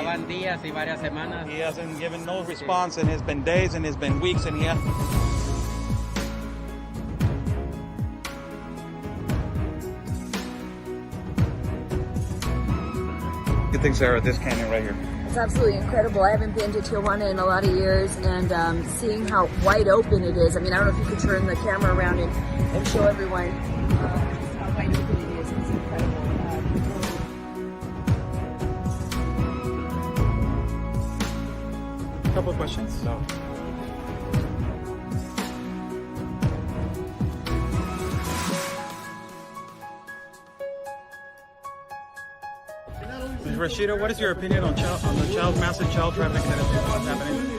van días y varias semanas. He hasn't given no response, and it's been days, and it's been weeks, and Good thing, Sarah, this canyon right here. It's absolutely incredible. I haven't been to Tijuana in a lot of years, and seeing how wide open it is. I mean, I don't know if you could turn the camera around and show everyone how wide open it is. It's incredible. A couple of questions. So. Ms. Rashida, what is your opinion on the massive child trafficking that is happening?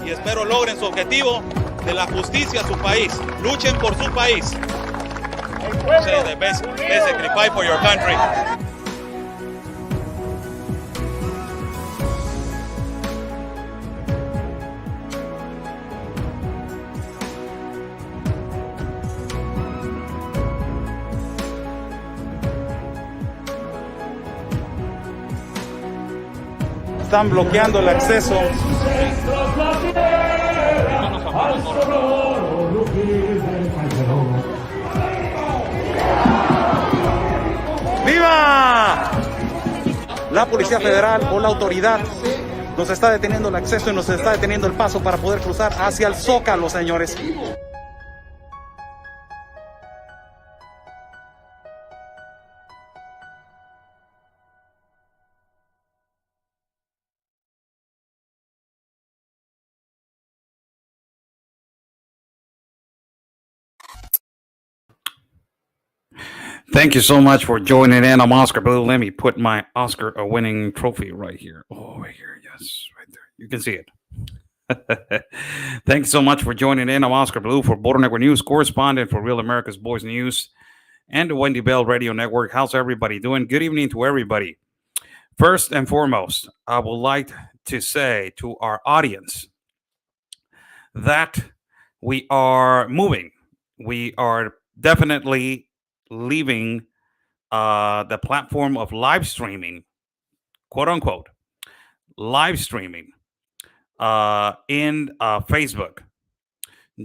Y espero logren su objetivo de la justicia a su país. Luchen por su país. Say the best, basically fight for your country. Están bloqueando el acceso. ¡Viva! La Policía Federal o la autoridad nos está deteniendo el acceso y nos está deteniendo el paso para poder cruzar hacia el Zócalo, señores. Thank you so much for joining in. I'm Oscar Blue. Let me put my Oscar-winning trophy right here. Oh, right here. Yes, right there. You can see it. Thanks so much for joining in. I'm Oscar Blue for Border Network News, correspondent for Real America's Boys News and the Wendy Bell Radio Network. How's everybody doing? Good evening to everybody. First and foremost, I would like to say to our audience that we are moving. We are definitely leaving the platform of live streaming, quote unquote, live streaming in Facebook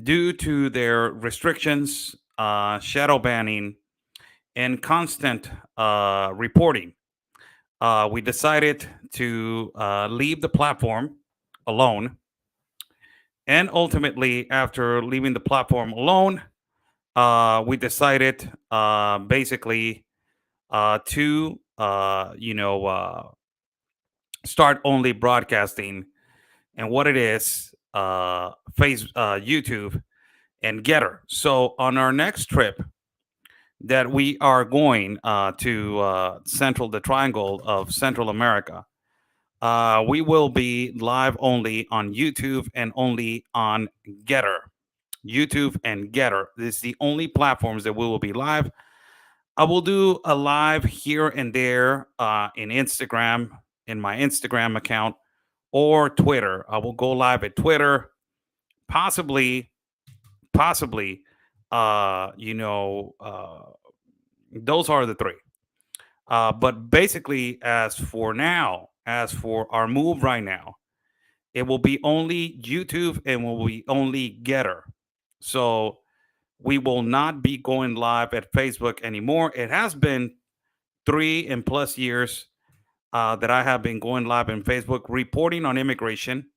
due to their restrictions, shadow banning, and constant reporting. We decided to leave the platform alone. And ultimately, after leaving the platform alone, we decided basically to start only broadcasting, and what it is, YouTube and Getter. So on our next trip that we are going to the triangle of Central America, we will be live only on YouTube and only on Getter. YouTube and Getter. This is the only platforms that we will be live. I will do a live here and there in Instagram, in my Instagram account, or Twitter. I will go live at Twitter, possibly, those are the three. But basically, as for our move right now, it will be only YouTube and will be only Getter. So we will not be going live at Facebook anymore. It has been 3+ years that I have been going live on Facebook reporting on immigration.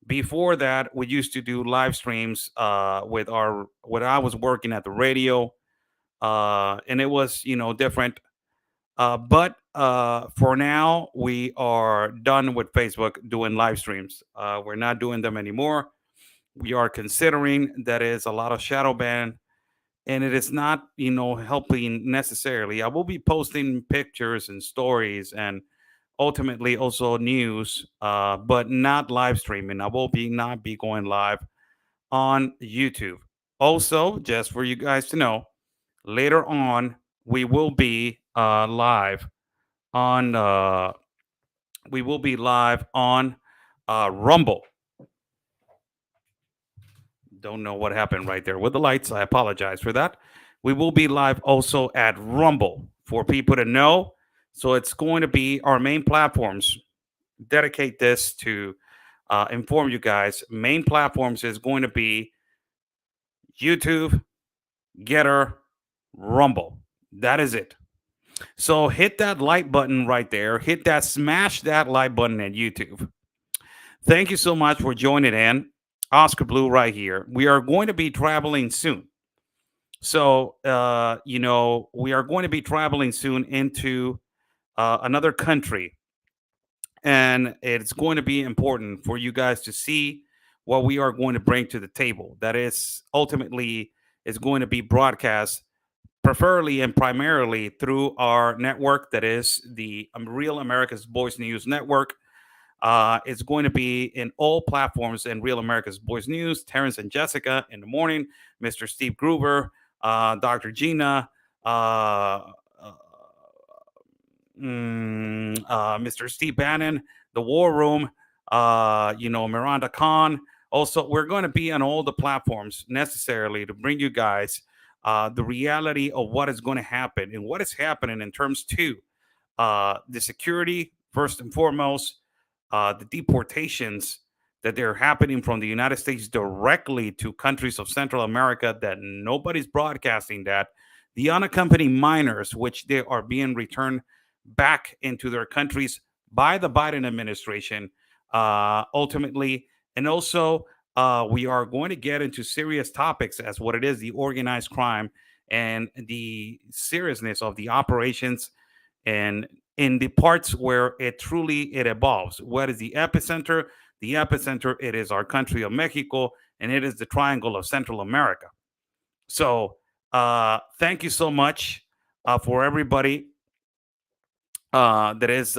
Before that, we used to do live streams when I was working at the radio, and it was different. But for now, we are done with Facebook doing live streams. We're not doing them anymore. We are considering that is a lot of shadow ban and it is not, helping necessarily. I will be posting pictures and stories and ultimately also news, but not live streaming. I will be not be going live on YouTube. Also, just for you guys to know, later on we will be live on Rumble. Don't know what happened right there with the lights. I apologize for that. We will be live also at Rumble for people to know. So it's going to be our main platforms. Dedicate this to inform you guys. Main platforms is going to be YouTube, Getter, Rumble. That is it. So hit that like button right there. Smash that like button at YouTube. Thank you so much for joining in. Oscar Blue right here. We are going to be traveling soon. So, we are going to be traveling soon into another country. And it's going to be important for you guys to see what we are going to bring to the table. That is ultimately is going to be broadcast preferably and primarily through our network, that is the Real America's Voice News Network. It's going to be in all platforms in Real America's Voice News. Terrence and Jessica in the morning, Mr. Steve Gruber, Dr. Gina, Mr. Steve Bannon, The War Room, Miranda Khan. Also, we're going to be on all the platforms necessarily to bring you guys the reality of what is going to happen and what is happening in terms to the security, first and foremost, the deportations that they're happening from the United States directly to countries of Central America that nobody's broadcasting that. The unaccompanied minors, which they are being returned back into their countries by the Biden administration, ultimately. And also, we are going to get into serious topics as what it is, the organized crime and the seriousness of the operations and in the parts where it evolves. What is the epicenter? The epicenter, it is our country of Mexico, and it is the triangle of Central America. So thank you so much for everybody that has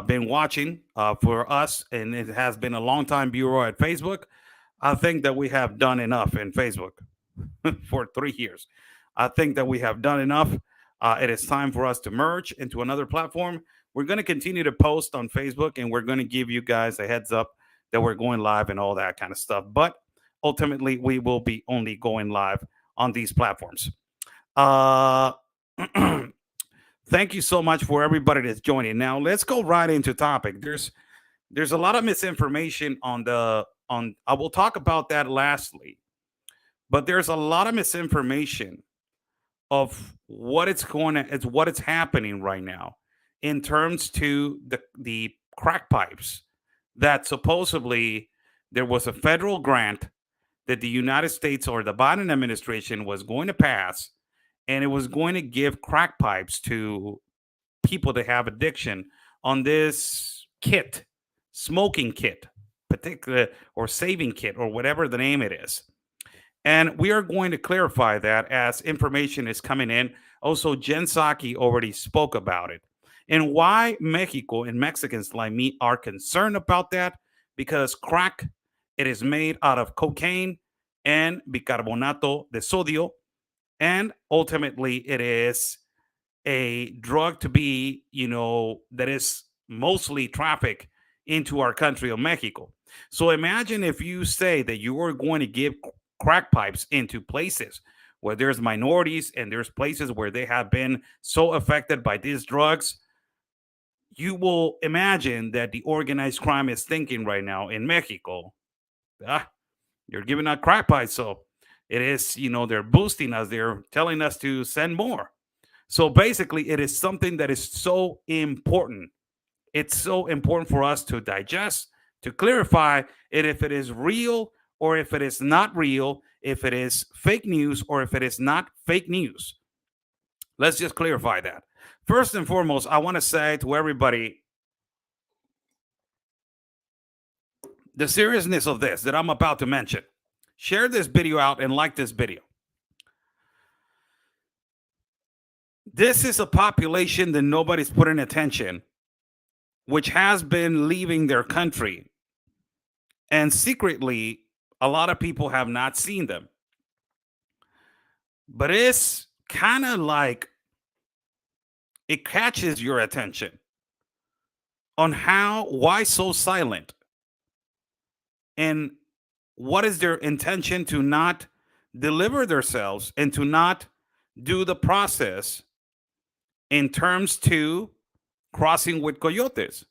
been watching for us, and it has been a long time viewer at Facebook. I think that we have done enough in Facebook for 3 years. I think that we have done enough. It is time for us to merge into another platform. We're going to continue to post on Facebook, and we're going to give you guys a heads up that we're going live and all that kind of stuff. But ultimately, we will be only going live on these platforms. Thank you so much for everybody that's joining. Now, let's go right into topic. There's a lot of misinformation I will talk about that lastly. But there's a lot of misinformation of what it's happening right now in terms to the crack pipes that supposedly there was a federal grant that the United States or the Biden administration was going to pass, and it was going to give crack pipes to people that have addiction on this kit, smoking kit, particular or saving kit or whatever the name it is. And we are going to clarify that as information is coming in. Also, Jen Psaki already spoke about it. And why Mexico and Mexicans like me are concerned about that, because crack, it is made out of cocaine and bicarbonato de sodio. And ultimately, it is a drug to be, that is mostly trafficked into our country of Mexico. So imagine if you say that you are going to give crack pipes into places where there's minorities and there's places where they have been so affected by these drugs. You will imagine that the organized crime is thinking right now in Mexico, you're giving out crack pipes. So it is, they're boosting us. They're telling us to send more. So basically, it is something that is so important. It's so important for us to digest, to clarify it, if it is real or if it is not real, if it is fake news or if it is not fake news. Let's just clarify that. First and foremost, I want to say to everybody the seriousness of this that I'm about to mention. Share this video out and like this video. This is a population that nobody's putting attention, which has been leaving their country. And secretly, a lot of people have not seen them. But it's kind of like it catches your attention on why so silent, and what is their intention to not deliver themselves and to not do the process in terms to crossing with coyotes.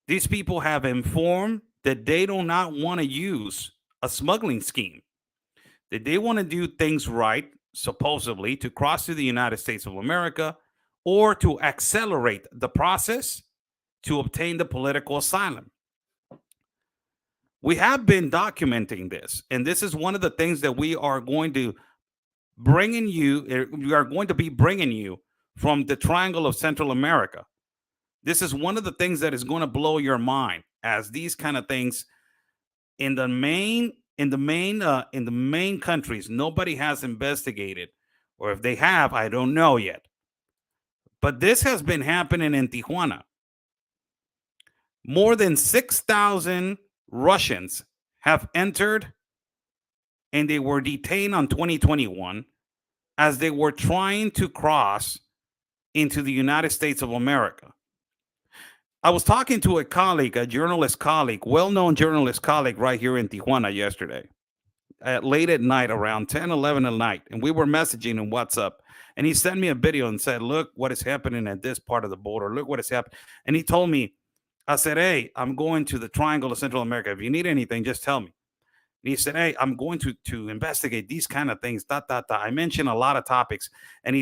These people have informed that they do not want to use a smuggling scheme, that they want to do things right, supposedly, to cross to the United States of America or to accelerate the process to obtain the political asylum. We have been documenting this, and this is one of the things that we are going to bringing you. We are going to be bringing you from the Triangle of Central America. This is one of the things that is going to blow your mind, as these kind of things in the main countries, nobody has investigated, or if they have, I don't know yet. But this has been happening in Tijuana. More than 6,000 Russians have entered, and they were detained on 2021 as they were trying to cross into the United States of America. I was talking to a colleague, a journalist colleague, well-known journalist colleague right here in Tijuana yesterday, late at night, around 10, 11 at night. And we were messaging in WhatsApp. And he sent me a video and said, look what is happening at this part of the border. Look what is happening. And he told me, I said, hey, I'm going to the Triangle of Central America. If you need anything, just tell me. And he said, hey, I'm going to investigate these kind of things. I mentioned a lot of topics. And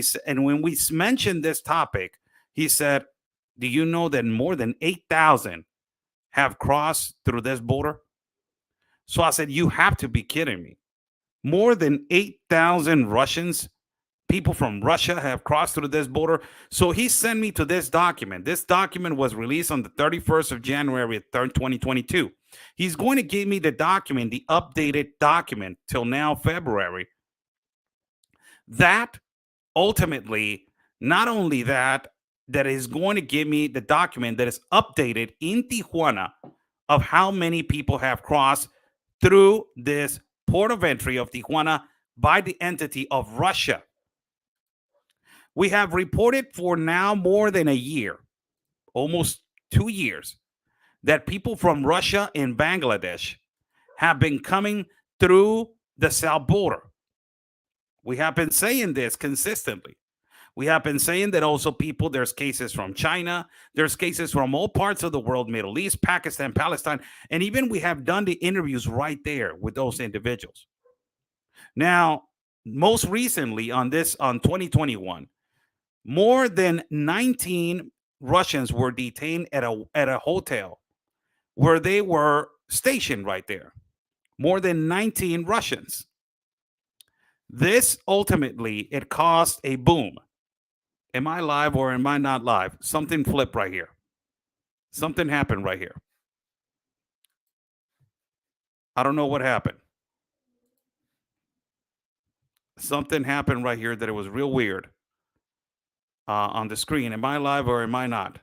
when we mentioned this topic, he said, do you know that more than 8,000 have crossed through this border? So I said, you have to be kidding me. More than 8,000 Russians, people from Russia, have crossed through this border. So he sent me to this document. This document was released on the 31st of January 3rd, 2022. He's going to give me the document, the updated document till now, February. That ultimately, not only that is going to give me the document that is updated in Tijuana of how many people have crossed through this port of entry of Tijuana by the entity of Russia. We have reported for now more than a year, almost 2 years, that people from Russia and Bangladesh have been coming through the south border. We have been saying this consistently. We have been saying that also there's cases from China, there's cases from all parts of the world, Middle East, Pakistan, Palestine, and even we have done the interviews right there with those individuals. Now, most recently on 2021, more than 19 Russians were detained at a hotel where they were stationed right there. More than 19 Russians. This ultimately, it caused a boom. Am I live or am I not live? Something flipped right here. Something happened right here. I don't know what happened. Something happened right here that it was real weird on the screen. Am I live or am I not?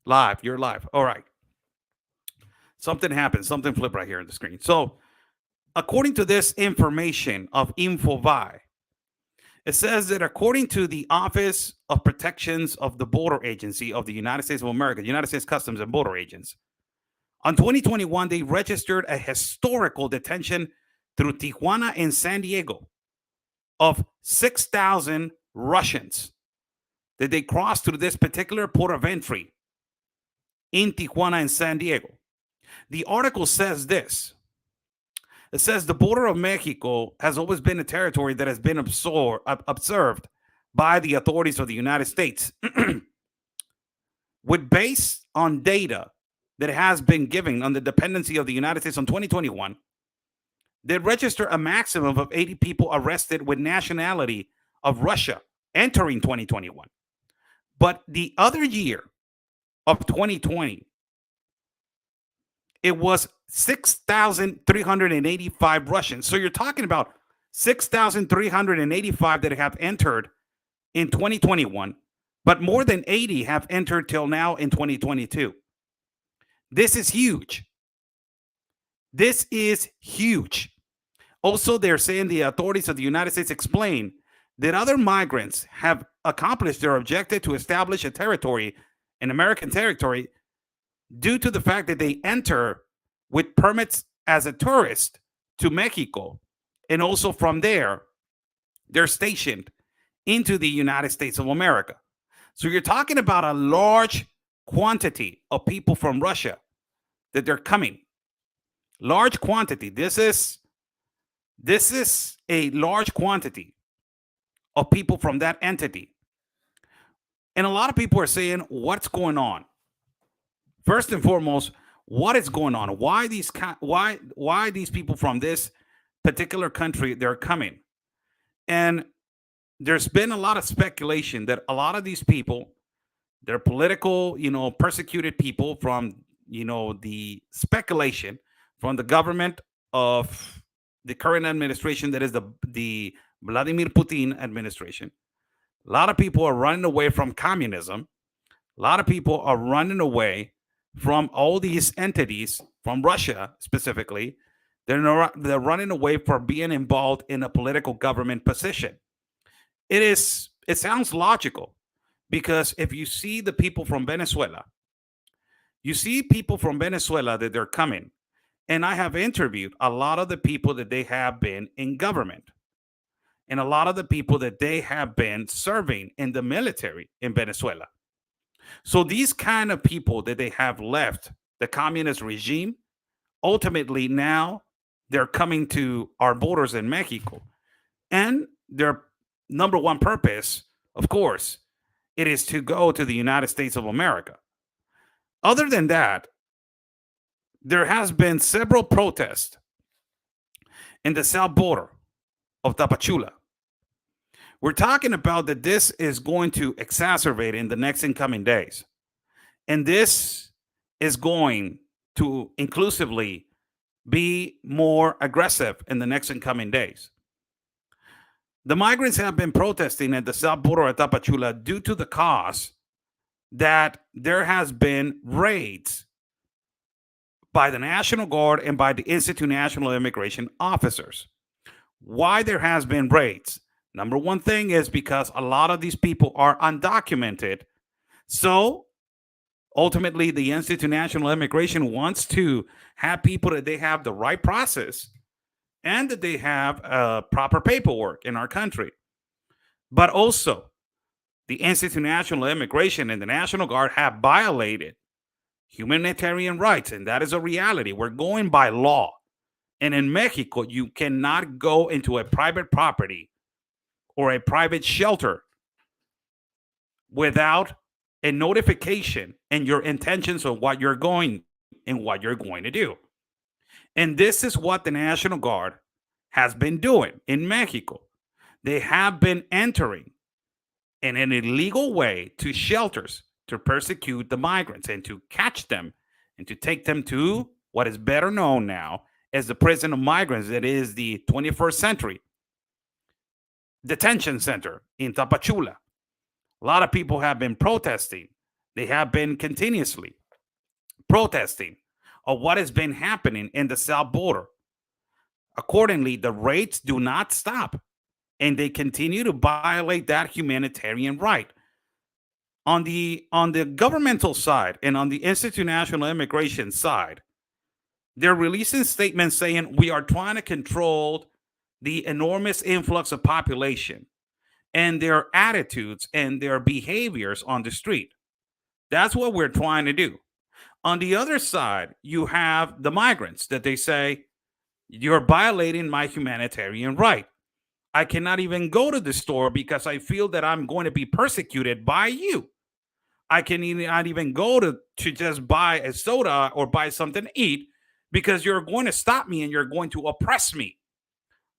Live. You're live. All right. Something happened. Something flipped right here on the screen. So, according to this information of Infobae, it says that according to the Office of Protections of the Border Agency of the United States of America, the United States Customs and Border Agents, on 2021, they registered a historical detention through Tijuana and San Diego of 6,000 Russians that they crossed through this particular port of entry in Tijuana and San Diego. The article says this. It says the border of Mexico has always been a territory that has been observed by the authorities of the United States with based on data that has been given on the dependency of the United States on 2021. They register a maximum of 80 people arrested with nationality of Russia entering 2021. But the other year of 2020, it was 6,385 Russians. So you're talking about 6,385 that have entered in 2021, but more than 80 have entered till now in 2022. This is huge. This is huge. Also, they're saying the authorities of the United States explain that other migrants have accomplished their objective to establish a territory, an American territory, due to the fact that they enter with permits as a tourist to Mexico. And also from there, they're stationed into the United States of America. So you're talking about a large quantity of people from Russia that they're coming. Large quantity. This is a large quantity of people from that entity. And a lot of people are saying, what's going on? First and foremost, what is going on? Why these people from this particular country they're coming? And there's been a lot of speculation that a lot of these people, they're political, persecuted people from, the speculation from the government of the current administration, that is the Vladimir Putin administration. A lot of people are running away from communism. A lot of people are running away from all these entities, from Russia specifically. They're running away for being involved in a political government position. It sounds logical, because if you see the people from Venezuela, that they're coming. And I have interviewed a lot of the people that they have been in government, and a lot of the people that they have been serving in the military in Venezuela. So these kind of people that they have left the communist regime, ultimately now they're coming to our borders in Mexico. And their number one purpose, of course, it is to go to the United States of America. Other than that, there has been several protests in the south border of Tapachula. We're talking about that this is going to exacerbate in the next incoming days. And this is going to inclusively be more aggressive in the next incoming days. The migrants have been protesting at the south border of Tapachula due to the cause that there has been raids by the National Guard and by the Institute National Immigration officers. Why there has been raids? Number one thing is because a lot of these people are undocumented. So ultimately, the Institute National Immigration wants to have people that they have the right process and that they have proper paperwork in our country. But also, the Institute National Immigration and the National Guard have violated humanitarian rights, and that is a reality. We're going by law. And in Mexico, you cannot go into a private property or a private shelter without a notification and your intentions of what you're going and what you're going to do. And this is what the National Guard has been doing in Mexico. They have been entering in an illegal way to shelters to persecute the migrants and to catch them and to take them to what is better known now as the prison of migrants, that is the 21st century detention center in Tapachula. A lot of people have been protesting. They have been continuously protesting of what has been happening in the south border. Accordingly, the raids do not stop, and they continue to violate that humanitarian right. On the governmental side and on the Institute National Immigration side, they're releasing statements saying we are trying to control the enormous influx of population and their attitudes and their behaviors on the street. That's what we're trying to do. On the other side, you have the migrants that they say, you're violating my humanitarian right. I cannot even go to the store because I feel that I'm going to be persecuted by you. I cannot even go to just buy a soda or buy something to eat because you're going to stop me and you're going to oppress me.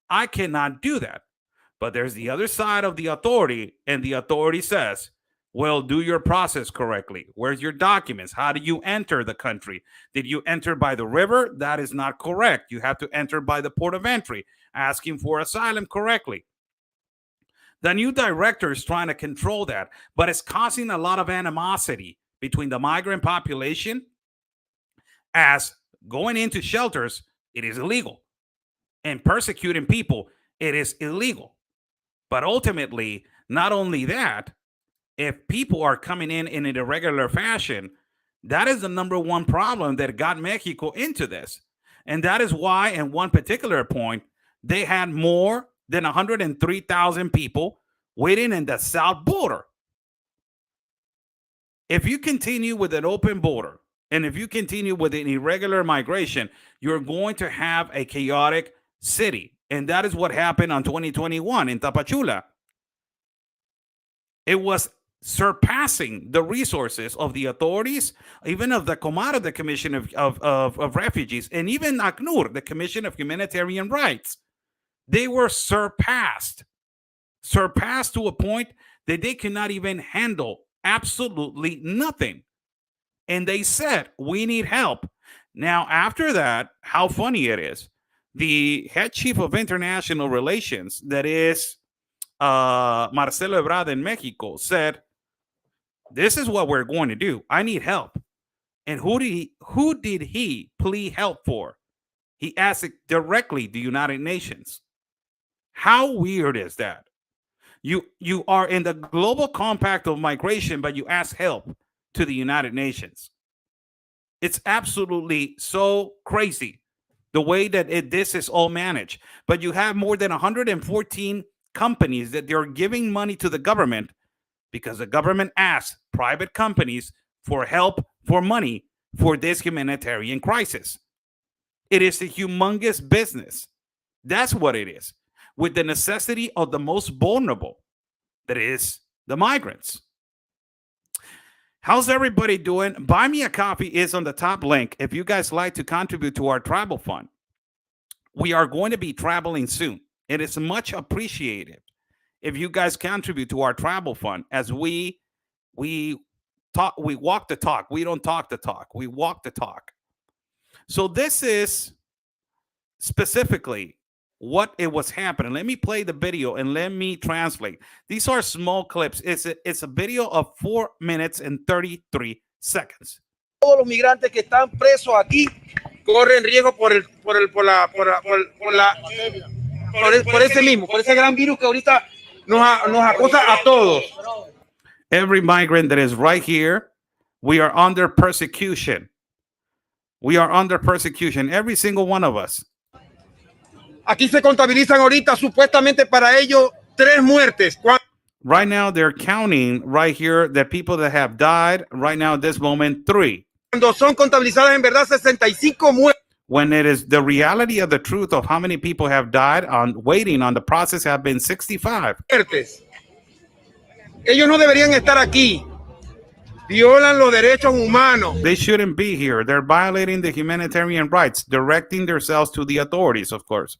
I cannot do that. But there's the other side of the authority, and the authority says, well, do your process correctly. Where's your documents? How do you enter the country? Did you enter by the river? That is not correct. You have to enter by the port of entry. asking for asylum correctly. The new director is trying to control that, but it's causing a lot of animosity between the migrant population, as going into shelters, it is illegal, and persecuting people, it is illegal. But ultimately, not only that, if people are coming in an irregular fashion, that is the number one problem that got Mexico into this. And that is why, in one particular point, they had more than 103,000 people waiting in the south border. If you continue with an open border, and if you continue with an irregular migration, you're going to have a chaotic city. And that is what happened on 2021 in Tapachula. It was surpassing the resources of the authorities, even of the Comar, the Commission of Refugees, and even ACNUR, the Commission of Humanitarian Rights. They were surpassed to a point that they could not even handle absolutely nothing. And they said, we need help. Now, after that, how funny it is. The head chief of international relations, that is Marcelo Ebrard in Mexico, said, this is what we're going to do. I need help. And who did he plead help for? He asked it directly the United Nations. How weird is that? You are in the global compact of migration, but you ask help to the United Nations. It's absolutely so crazy the way that this is all managed. But you have more than 114 companies that they're giving money to the government because the government asks private companies for help, for money for this humanitarian crisis. It is a humongous business. That's what it is, with the necessity of the most vulnerable, that is the migrants. How's everybody doing? Buy Me a Coffee is on the top link. If you guys like to contribute to our travel fund, we are going to be traveling soon. It is much appreciated if you guys contribute to our travel fund, as we walk the talk. We don't talk the talk. We walk the talk. So this is specifically what it was happening. Let me play the video and let me translate. These are small clips. It's a video of 4 minutes and 33 seconds. Todos los migrantes que están presos aquí corren riesgo por ese gran virus que ahorita nos acosa a todos. Every migrant that is right here, we are under persecution. We are under persecution, every single one of us. Aquí se contabilizan ahorita supuestamente para ellos 3 muertes. Right now, they're counting right here that people that have died right now at this moment, 3. Cuando son contabilizadas en verdad 65 muertes. When it is the reality of the truth of how many people have died on waiting on the process have been 65. Muertes. Ellos no deberían estar aquí. Violan los derechos humanos. They shouldn't be here. They're violating the humanitarian rights, directing themselves to the authorities, of course.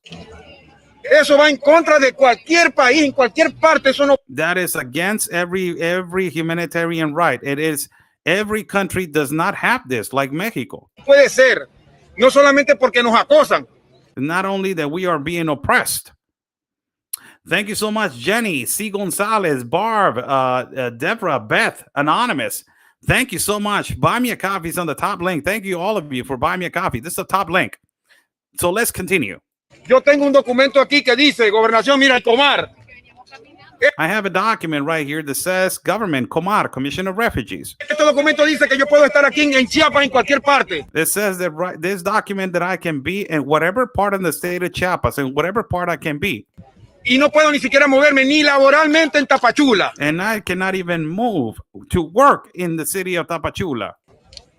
Eso va en contra de cualquier país, en cualquier parte. Eso no. That is against every humanitarian right. It is, every country does not have this, like Mexico. Puede ser. No solamente porque nos acosan. Not only that we are being oppressed. Thank you so much, Jenny, C. Gonzalez, Barb, Deborah, Beth, Anonymous. Thank you so much. Buy Me a Coffee is on the top link. Thank you, all of you, for buying me a coffee. This is the top link. So let's continue. Yo tengo un documento aquí que dice, Gobernación, mira, el Comar. I have a document right here that says Government, Comar, Commission of Refugees. Este documento dice que yo puedo estar aquí en Chiapas, en cualquier parte. It says that this document that I can be in whatever part of the state of Chiapas, in whatever part I can be. Y no puedo ni siquiera moverme ni laboralmente en Tapachula. And I cannot even move to work in the city of Tapachula.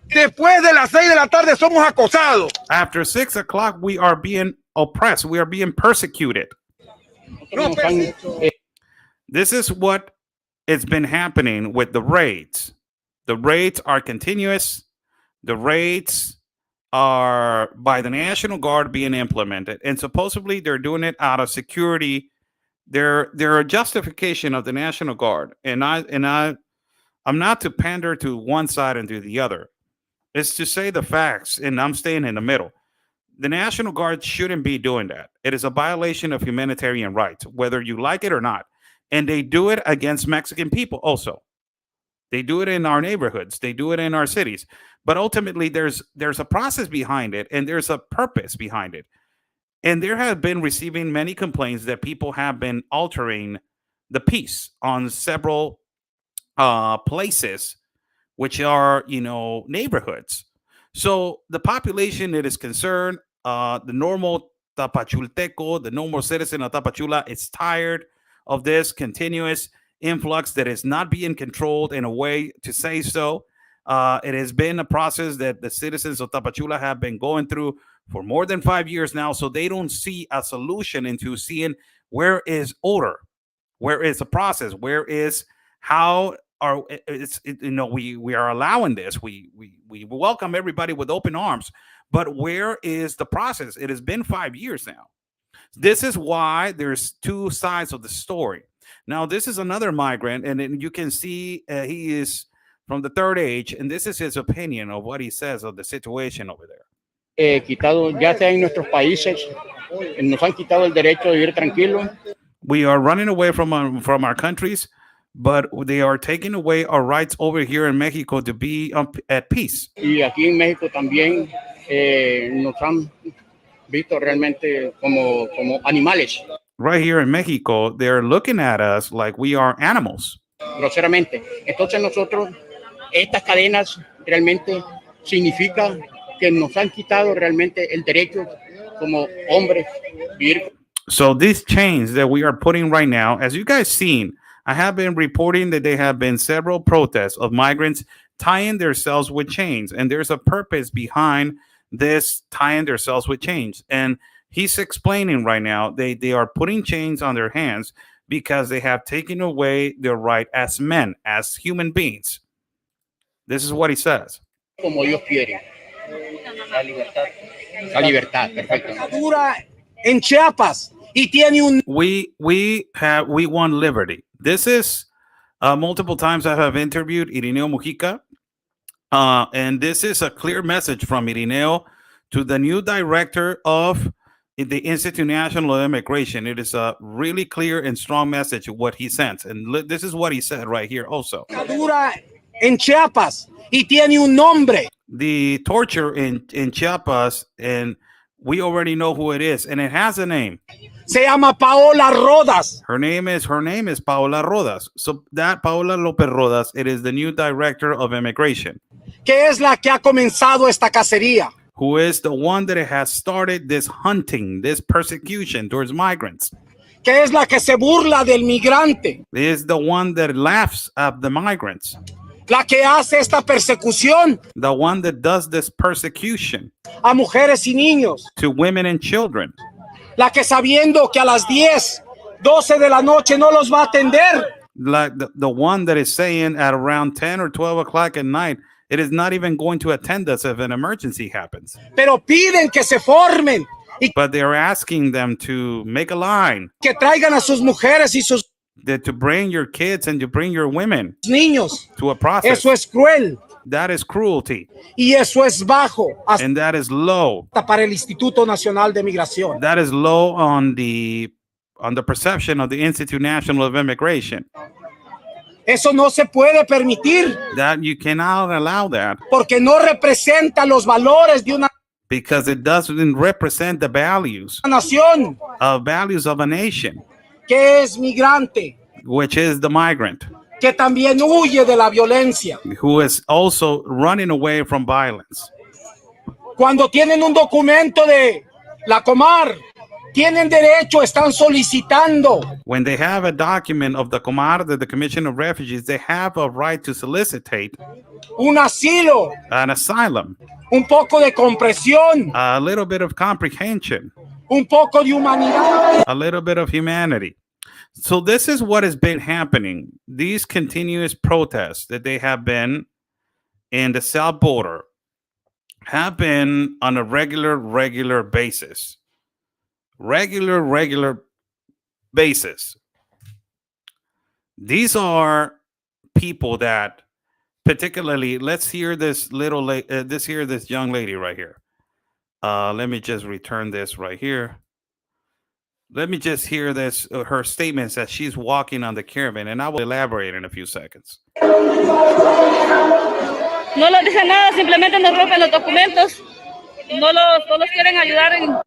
Después de las 6 de la tarde somos acosados. After 6 o'clock, we are being oppressed. We are being persecuted. No, This is what it's been happening with the raids. The raids are continuous. The raids are by the National Guard being implemented. And supposedly they're doing it out of security. They're a justification of the National Guard. And I'm not to pander to one side and to the other. It's to say the facts, and I'm staying in the middle. The National Guard shouldn't be doing that. It is a violation of humanitarian rights, whether you like it or not. And they do it against Mexican people also. They do it in our neighborhoods. They do it in our cities. But ultimately, there's a process behind it, and there's a purpose behind it. And there have been receiving many complaints that people have been altering the peace on several places, which are, neighborhoods. So the population that is concerned, the normal Tapachulteco, the normal citizen of Tapachula, is tired of this continuous influx that is not being controlled in a way to say so. It has been a process that the citizens of Tapachula have been going through for more than 5 years now. So they don't see a solution into seeing where is order, where is the process, where is how are we are allowing this. We welcome everybody with open arms, but where is the process? It has been 5 years now. This is why there's two sides of the story. Now, this is another migrant, and then you can see he is from the third age, and this is his opinion of what he says of the situation over there. Quitado, ya sea en nuestros países, nos han quitado el derecho de vivir tranquilo. We are running away from our countries, but they are taking away our rights over here in Mexico to be at peace. Y aquí en México también nos han visto realmente como animales. Right here in Mexico, they're looking at us like we are animals. Groseramente. Entonces nosotros, estas cadenas realmente significa que nos han quitado realmente el derecho como hombres vivir. So these chains that we are putting right now, as you guys seen, I have been reporting that there have been several protests of migrants tying themselves with chains, and there's a purpose behind this tying themselves with chains. And he's explaining right now they are putting chains on their hands because they have taken away their right as men, as human beings. This is what he says. Como Dios quiere. La libertad. La libertad, perfecto. En Chiapas y tiene un. We want liberty. This is multiple times I have interviewed Irineo Mujica, and this is a clear message from Irineo to the new director of the Institute National of Immigration. It is a really clear and strong message what he sends, and this is what he said right here also. En Chiapas y tiene un nombre. The torture in Chiapas, and we already know who it is, and it has a name. Se llama Paola Rodas. Her name is Paola Rodas. So that Paola López Rodas, it is the new director of immigration. Que es la que ha comenzado esta cacería. Who is the one that has started this hunting, this persecution towards migrants. Que es la que se burla del migrante. Is the one that laughs at the migrants. La que hace esta persecución. The one that does this persecution. A mujeres y niños. To women and children. La que sabiendo que a las 10, 12 de la noche no los va a atender. Like the one that is saying at around 10 or 12 o'clock at night, it is not even going to attend us if an emergency happens. Pero piden que se formen. But they're asking them to make a line. Que traigan a sus mujeres y sus to bring your kids and to bring your women niños to a process. Eso es cruel. That is cruelty. Y eso es bajo. And that is low. Para el Instituto Nacional de Migración. That is low on the perception of the Institute National of Immigration. Eso no se puede permitir. That you cannot allow that. Porque no representa los valores de una because it doesn't represent the values nación. Values of a nation. Que es migrante. Which is the migrant. Que también huye de la violencia. Who is also running away from violence. Cuando tienen un documento de la Comar, tienen derecho, están solicitando. When they have a document of the Comar, the Commission of Refugees, they have a right to solicitate un asilo. An asylum. Un poco de comprensión. A little bit of comprehension. Un poco de humanidad. A little bit of humanity. So this is what has been happening. These continuous protests that they have been in the south border have been on a regular basis. Regular basis. These are people that particularly, let's hear this this young lady right here. Let me just return this right here. Let me just hear this, her statements that she's walking on the caravan, and I will elaborate in a few seconds. No nos dicen nada, simplemente nos rompen los documentos. No los quieren ayudar.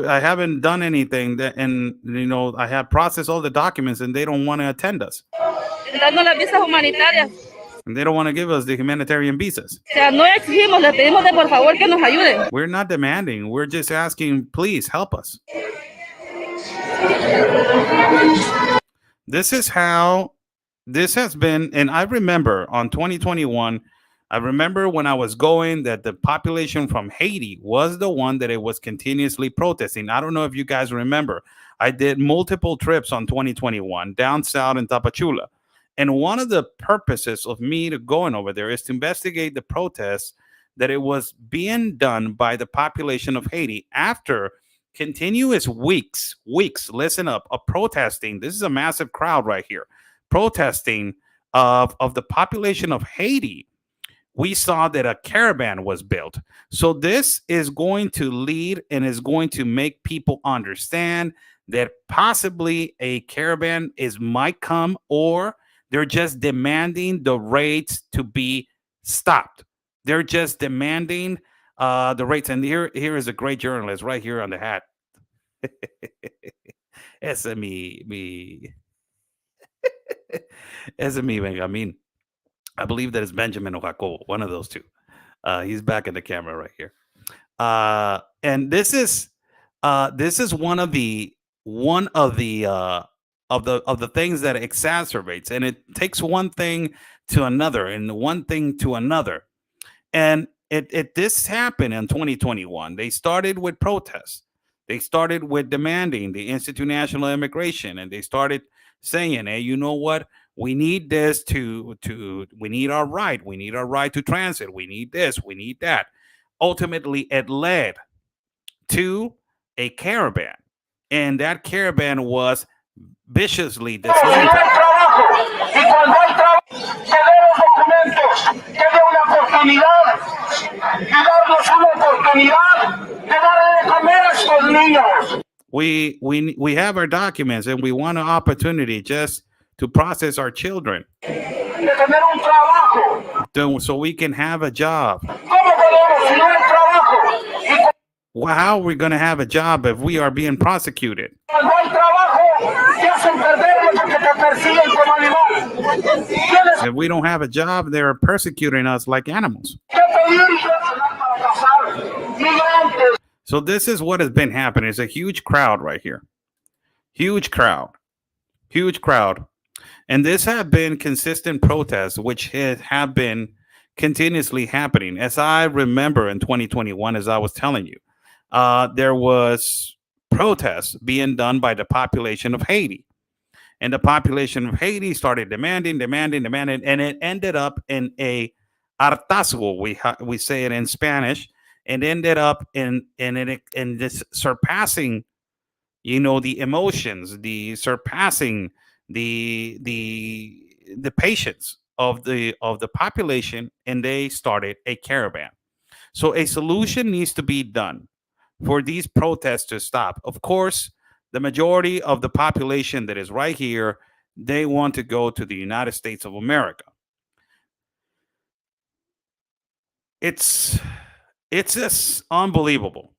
I haven't done anything, and I have processed all the documents, and they don't want to attend us. Dando las visas humanitarias. And they don't want to give us the humanitarian visas. O sea, no exigimos, les pedimos de por favor que nos ayuden. We're not demanding. We're just asking, please help us. This is how this has been. And I remember on 2021, I remember when I was going that the population from Haiti was the one that it was continuously protesting. I don't know if you guys remember. I did multiple trips on 2021 down south in Tapachula. And one of the purposes of me to going over there is to investigate the protests that it was being done by the population of Haiti after continuous weeks, listen up, of protesting. This is a massive crowd right here, protesting of the population of Haiti. We saw that a caravan was built. So this is going to lead and is going to make people understand that possibly a caravan might come, or they're just demanding the rates to be stopped. They're just demanding the rates. And here is a great journalist right here on the hat. Ese es mi Benjamin. I believe that is Benjamin or Jacobo, one of those two. He's back in the camera right here. And this is one of the things that exacerbates, and it takes one thing to another and one thing to another. And this happened in 2021. They started with protests. They started with demanding the Institute National Immigration, and they started saying, hey, you know what? We need this we need our right. We need our right to transit. We need this. We need that. Ultimately, it led to a caravan, and that caravan was viciously dismantled. We have our documents, and we want an opportunity just to process our children, so we can have a job. Well, how are we going to have a job if we are being prosecuted? If we don't have a job, they're persecuting us like animals. So this is what has been happening. It's a huge crowd right here. Huge crowd. And this have been consistent protests, which have been continuously happening. As I remember in 2021, as I was telling you, there was protests being done by the population of Haiti. And the population of Haiti started demanding, and it ended up in a hartazgo, we say it in Spanish, and ended up in this surpassing, the emotions, the surpassing the patience of the population, and they started a caravan. So a solution needs to be done for these protests to stop. Of course, the majority of the population that is right here, they want to go to the United States of America. It's just unbelievable.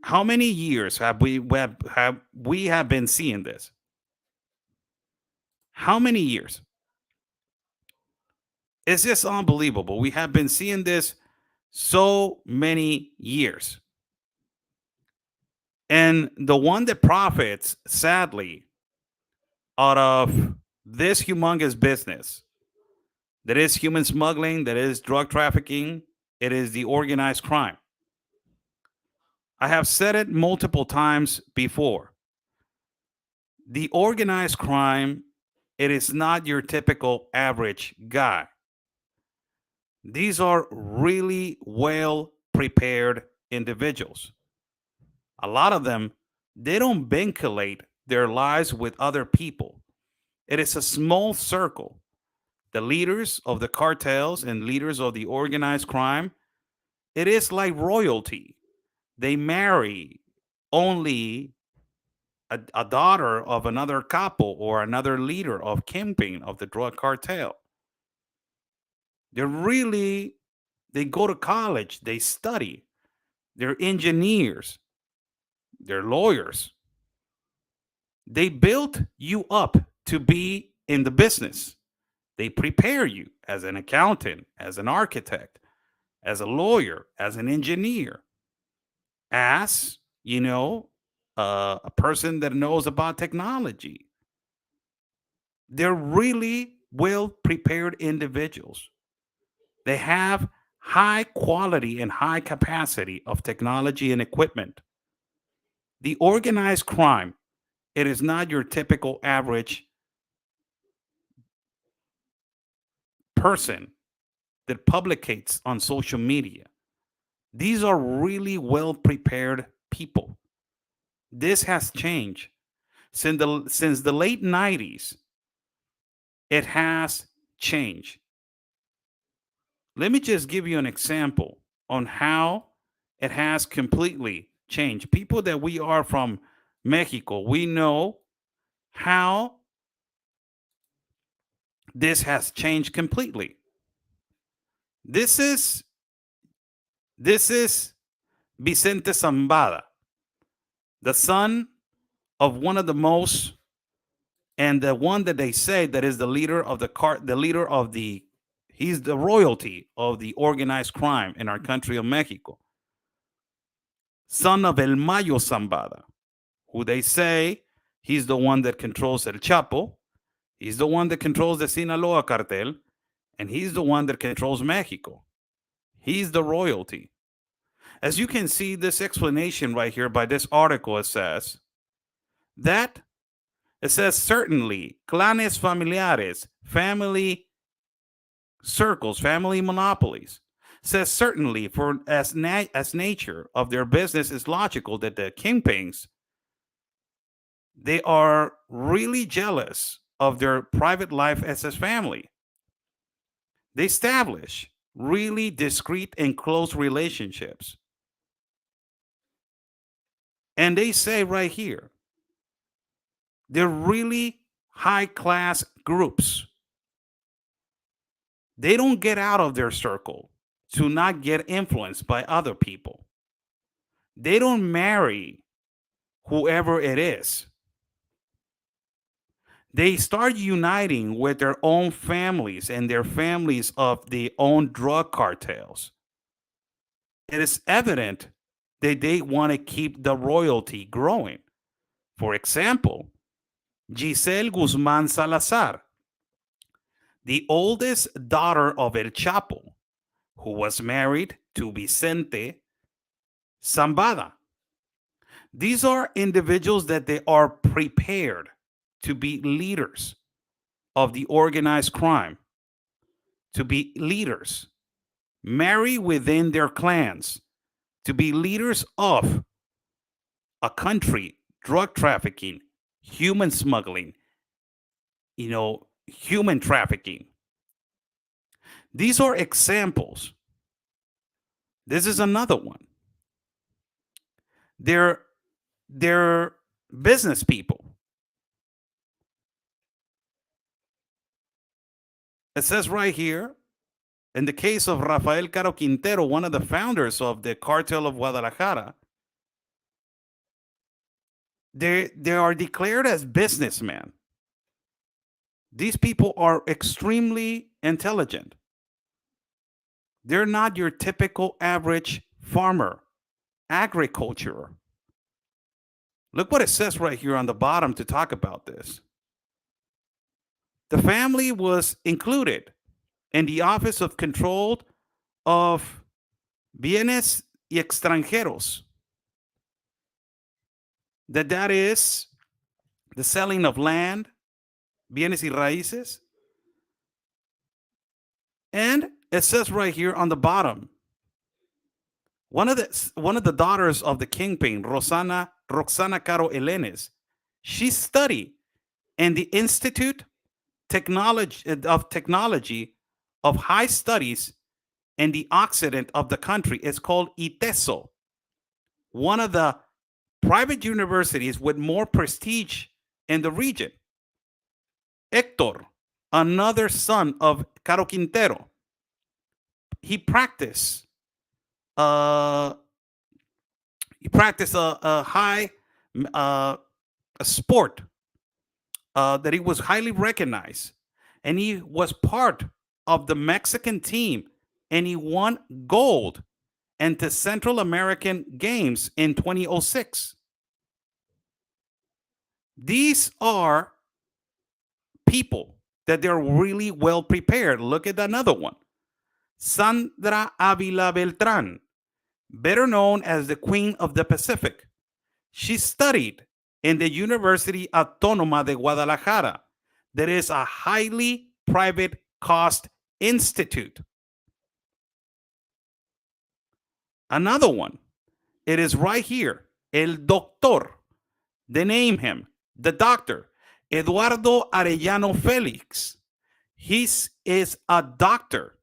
How many years have we been seeing this? How many years? It's just unbelievable. We have been seeing this so many years. And the one that profits, sadly, out of this humongous business, that is human smuggling, that is drug trafficking, it is the organized crime. I have said it multiple times before. The organized crime, it is not your typical average guy. These are really well prepared individuals. A lot of them, they don't vinculate their lives with other people. It is a small circle. The leaders of the cartels and leaders of the organized crime, it is like royalty. they marry only a daughter of another couple or another leader of kingpin of the drug cartel. They go to college, they study, they're engineers, they're lawyers. They build you up to be in the business. They prepare you as an accountant, as an architect, as a lawyer, as an engineer, as, a person that knows about technology. They're really well prepared individuals. They have high quality and high capacity of technology and equipment. The organized crime, it is not your typical average person that publicates on social media. These are really well prepared people. This has changed since the late 90s. It has changed. Let me just give you an example on how it has completely changed. People that we are from Mexico, we know how this has changed completely. This is Vicente Zambada, the son of one of the most, and the one that they say that is the leader of he's the royalty of the organized crime in our country of Mexico. Son of El Mayo Zambada, who they say he's the one that controls El Chapo, he's the one that controls the Sinaloa cartel, and he's the one that controls Mexico. He's the royalty. As you can see, this explanation right here by this article, it says certainly clanes familiares, family circles, family monopolies. Says certainly for as nature of their business is logical that the kingpins, they are really jealous of their private life as a family. They establish really discreet and close relationships. And they say right here, they're really high class groups. They don't get out of their circle to not get influenced by other people. They don't marry whoever it is. They start uniting with their own families and their families of the own drug cartels. It is evident that they want to keep the royalty growing. For example, Giselle Guzman Salazar, the oldest daughter of El Chapo, who was married to Vicente Zambada. These are individuals that they are prepared to be leaders of the organized crime, to be leaders, marry within their clans, to be leaders of a country, drug trafficking, human smuggling, human trafficking. These are examples. This is another one. They're business people. It says right here, in the case of Rafael Caro Quintero, one of the founders of the cartel of Guadalajara, they are declared as businessmen. These people are extremely intelligent. They're not your typical average farmer, agriculturer. Look what it says right here on the bottom to talk about this. The family was included in the Office of Control of Bienes y Extranjeros. That is the selling of land, bienes y raíces. And it says right here on the bottom, one of the daughters of the kingpin, Roxana Caro Elenes, she studied in the Institute of Technology of High Studies in the Occident of the country. It's called ITESO. one of the private universities with more prestige in the region. Hector, another son of Caro Quintero, he practiced uh, a high a sport that he was highly recognized, and he was part of the Mexican team, and he won gold in the Central American Games in 2006. These are people that they're really well prepared. Look at another one. Sandra Avila Beltran, better known as the Queen of the Pacific. She studied in the University Autónoma de Guadalajara. That is a highly private cost institute. Another one, it is right here. El doctor, they name him, the doctor, Eduardo Arellano Felix. He is a doctor.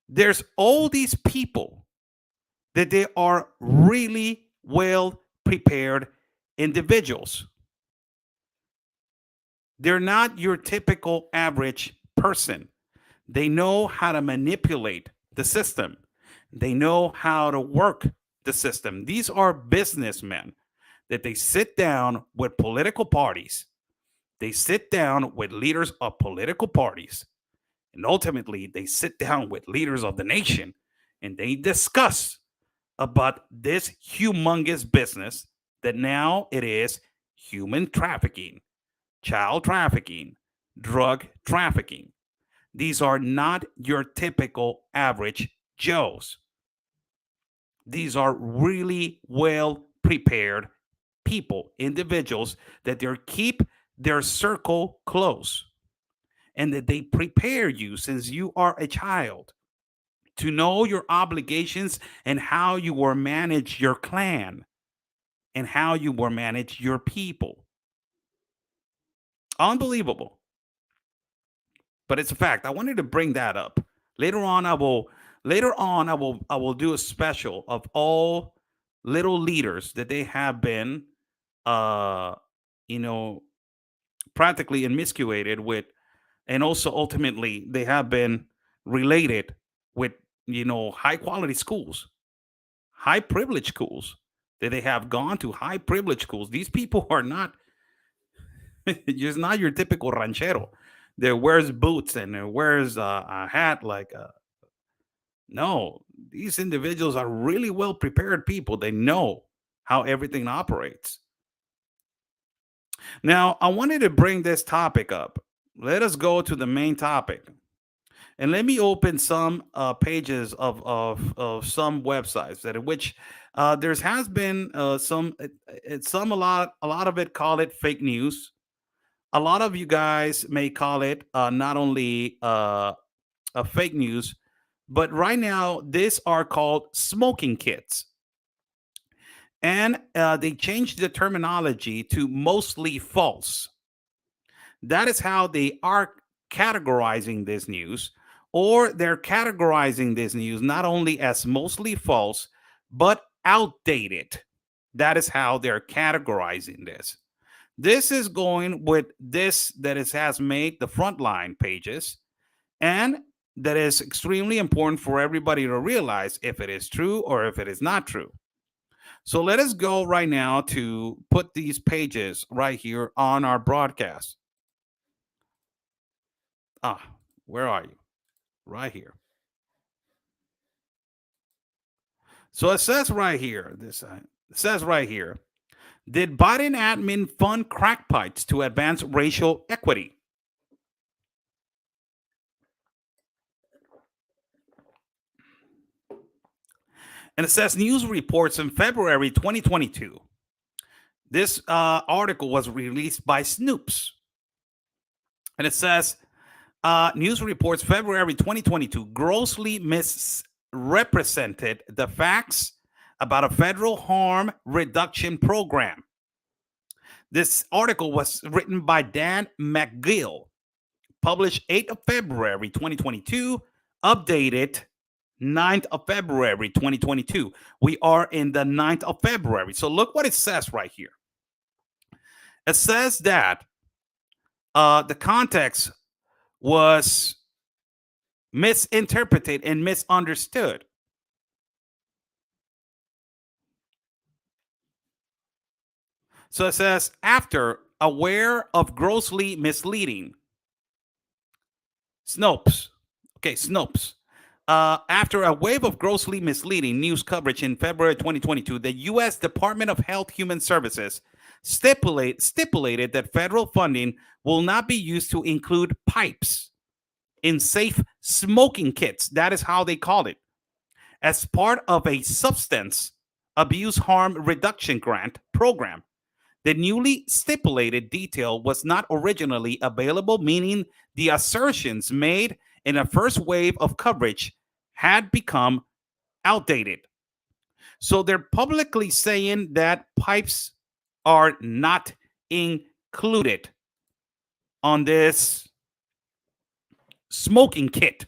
There's all these people that they are really well prepared individuals. They're not your typical average person. They know how to manipulate the system. They know how to work the system. These are businessmen that they sit down with political parties. They sit down with leaders of political parties. And ultimately, they sit down with leaders of the nation and they discuss about this humongous business that now it is human trafficking, child trafficking, drug trafficking. These are not your typical average Joes. These are really well prepared people, individuals that they keep their circle close and that they prepare you since you are a child to know your obligations and how you will manage your clan and how you will manage your people. Unbelievable. But it's a fact. I wanted to bring that up. Later on, I will do a special of all little leaders that they have been you know, practically immiscuated with, and also ultimately they have been related with, high quality schools, high privilege schools, that they have gone to high privilege schools. These people are not just not your typical ranchero that wears boots and wears a hat like no, these individuals are really well prepared people. They know how everything operates. Now, I wanted to bring this topic up. Let us go to the main topic. And let me open some pages of some websites that in which there has been a lot of it call it fake news. A lot of you guys may call it not only a fake news, but right now these are called smoking kits. And they changed the terminology to mostly false. That is how they are categorizing this news, or they're categorizing this news not only as mostly false, but outdated. That is how they're categorizing this. This is going with this that it has made the frontline pages, and that is extremely important for everybody to realize if it is true or if it is not true. So let us go right now to put these pages right here on our broadcast. Where are you? Right here. So it says right here, it says right here, did Biden admin fund crackpots to advance racial equity? And it says news reports in February 2022. This article was released by Snoops. And it says news reports February 2022 grossly misrepresented the facts about a federal harm reduction program. This article was written by Dan McGill, published 8th of February 2022, updated 9th of February, 2022. We are in the 9th of February. So look what it says right here. It says that the context was misinterpreted and misunderstood. So it says, after aware of grossly misleading, Snopes. Okay, Snopes. After a wave of grossly misleading news coverage in February 2022, the U.S. Department of Health Human Services stipulated that federal funding will not be used to include pipes in safe smoking kits. That is how they call it. As part of a substance abuse harm reduction grant program. The newly stipulated detail was not originally available, meaning the assertions made in a first wave of coverage had become outdated. So they're publicly saying that pipes are not included on this smoking kit.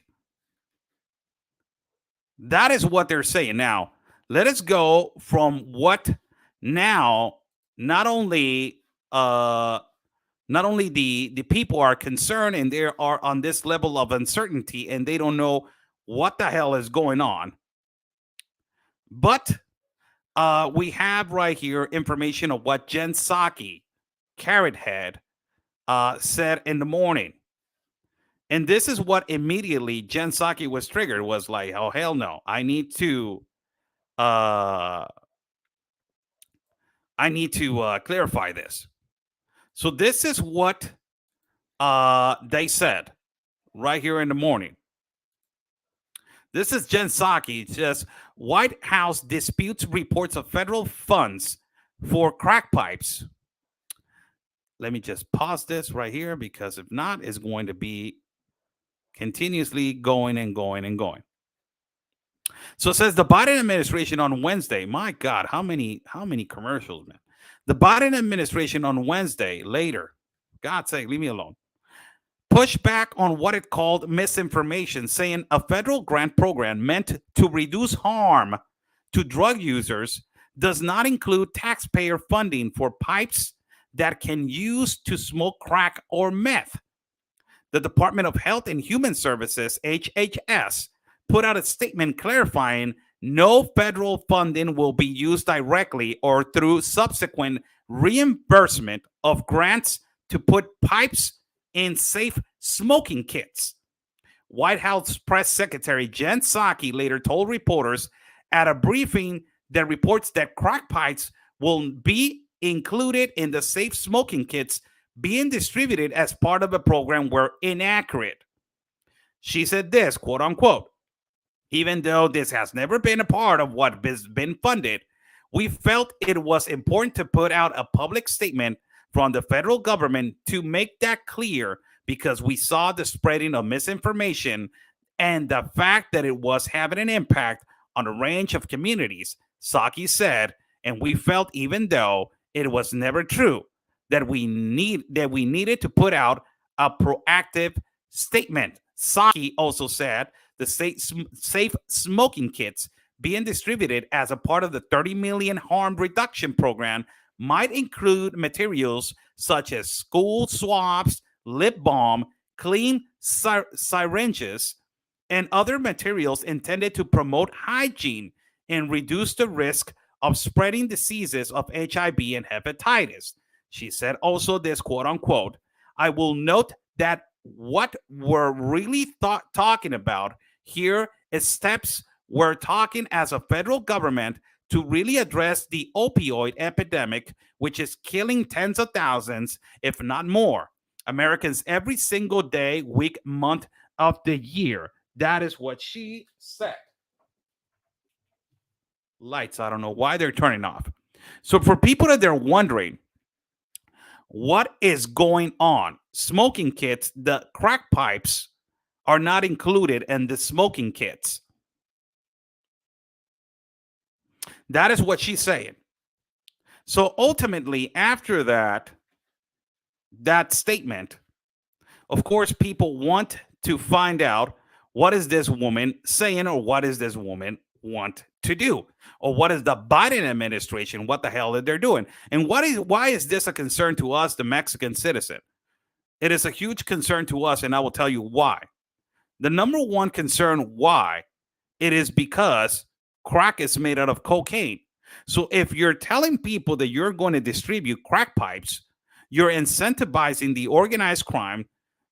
That is what they're saying. Now, let us go from what now not only the people are concerned and they are on this level of uncertainty and they don't know what the hell is going on. But we have right here information of what Jen Psaki, Carrot Head, said in the morning. And this is what immediately Jen Psaki was triggered, was like, oh, hell no. I need to clarify this. So this is what they said right here in the morning. This is Jen Psaki. It says, White House disputes reports of federal funds for crack pipes. Let me just pause this right here, because if not, it's going to be continuously going and going and going. So it says the Biden administration on Wednesday. My God, how many commercials, man? The Biden administration on Wednesday, later, God's sake, leave me alone, pushed back on what it called misinformation, saying a federal grant program meant to reduce harm to drug users does not include taxpayer funding for pipes that can use to smoke crack or meth. The Department of Health and Human Services, HHS, put out a statement clarifying no federal funding will be used directly or through subsequent reimbursement of grants to put pipes in safe smoking kits. White House Press Secretary Jen Psaki later told reporters at a briefing that reports that crack pipes will be included in the safe smoking kits being distributed as part of a program were inaccurate. She said this, quote unquote, even though this has never been a part of what has been funded, we felt it was important to put out a public statement from the federal government to make that clear, because we saw the spreading of misinformation and the fact that it was having an impact on a range of communities, Psaki said, and we felt even though it was never true that we needed to put out a proactive statement. Psaki also said the safe smoking kits being distributed as a part of the 30 million harm reduction program might include materials such as school swabs, lip balm, clean syringes, and other materials intended to promote hygiene and reduce the risk of spreading diseases of HIV and hepatitis. She said also this, quote unquote, I will note that what we're really talking about here is steps we're talking as a federal government to really address the opioid epidemic, which is killing tens of thousands, if not more, Americans every single day, week, month of the year. That is what she said. Lights, I don't know why they're turning off. So for people that they're wondering what is going on, smoking kits, the crack pipes are not included in the smoking kits. That is what she's saying. So ultimately, after that statement, of course, people want to find out What is this woman saying, or what does this woman want to do? Or what is the Biden administration, what the hell that they're doing? And why is this a concern to us, the Mexican citizen? It is a huge concern to us, and I will tell you why. The number one concern why, it is because crack is made out of cocaine. So if you're telling people that you're going to distribute crack pipes, you're incentivizing the organized crime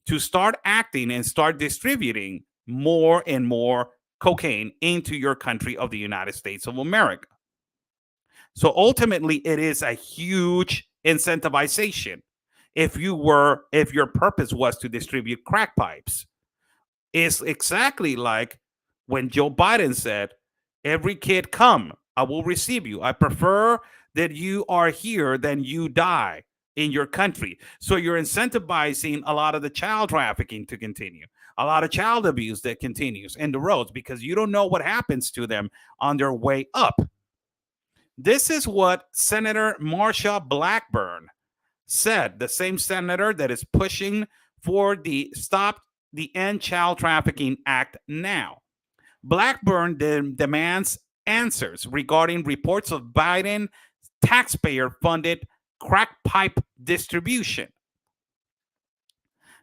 to start acting and start distributing more and more cocaine into your country of the United States of America. So ultimately, it is a huge incentivization. If your purpose was to distribute crack pipes, it's exactly like when Joe Biden said, "Every kid come, I will receive you. I prefer that you are here than you die in your country." So you're incentivizing a lot of the child trafficking to continue, a lot of child abuse that continues in the roads, because you don't know what happens to them on their way up. This is what Senator Marsha Blackburn said, the same senator that is pushing for the Stop the End Child Trafficking Act now. Blackburn demands answers regarding reports of Biden taxpayer-funded crack pipe distribution.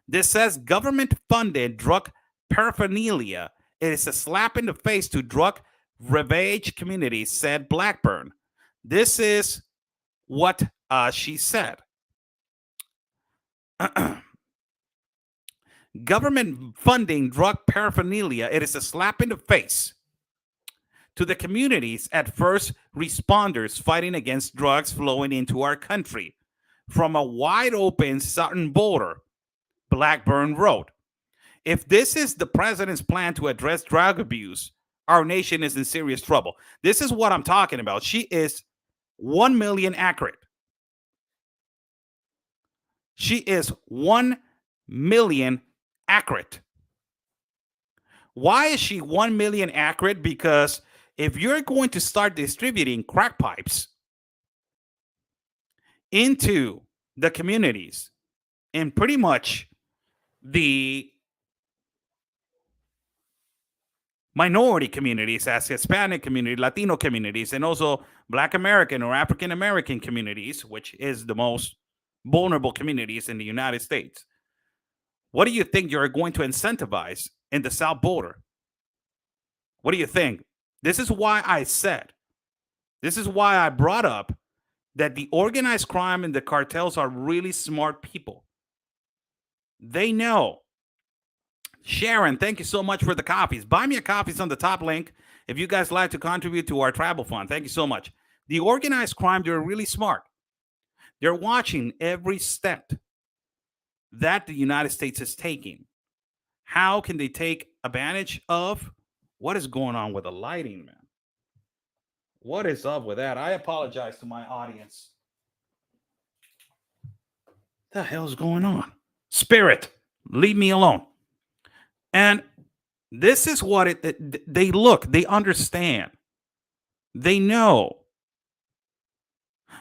This says government-funded drug paraphernalia. It is a slap in the face to drug ravaged communities, said Blackburn. This is what she said. Government funding drug paraphernalia, it is a slap in the face to the communities at first responders fighting against drugs flowing into our country from a wide open southern border, Blackburn wrote. If this is the president's plan to address drug abuse, our nation is in serious trouble. This is what I'm talking about. She is 1 million accurate. She is 1 million accurate. Why is she 1 million accurate? Because if you're going to start distributing crack pipes into the communities, and pretty much the minority communities, as Hispanic community, Latino communities, and also Black American or African American communities, which is the most vulnerable communities in the United States, what do you think you're going to incentivize in the South border? What do you think? This is why I brought up that the organized crime and the cartels are really smart people. They know. Sharon, thank you so much for the coffees. Buy me a coffees on the top link if you guys like to contribute to our travel fund. Thank you so much. The organized crime, they're really smart. They're watching every step that the United States is taking. How can they take advantage of what is going on with the lighting, man? What is up with that? I apologize to my audience. What the hell is going on? Spirit, leave me alone. And this is what they look, they understand, they know.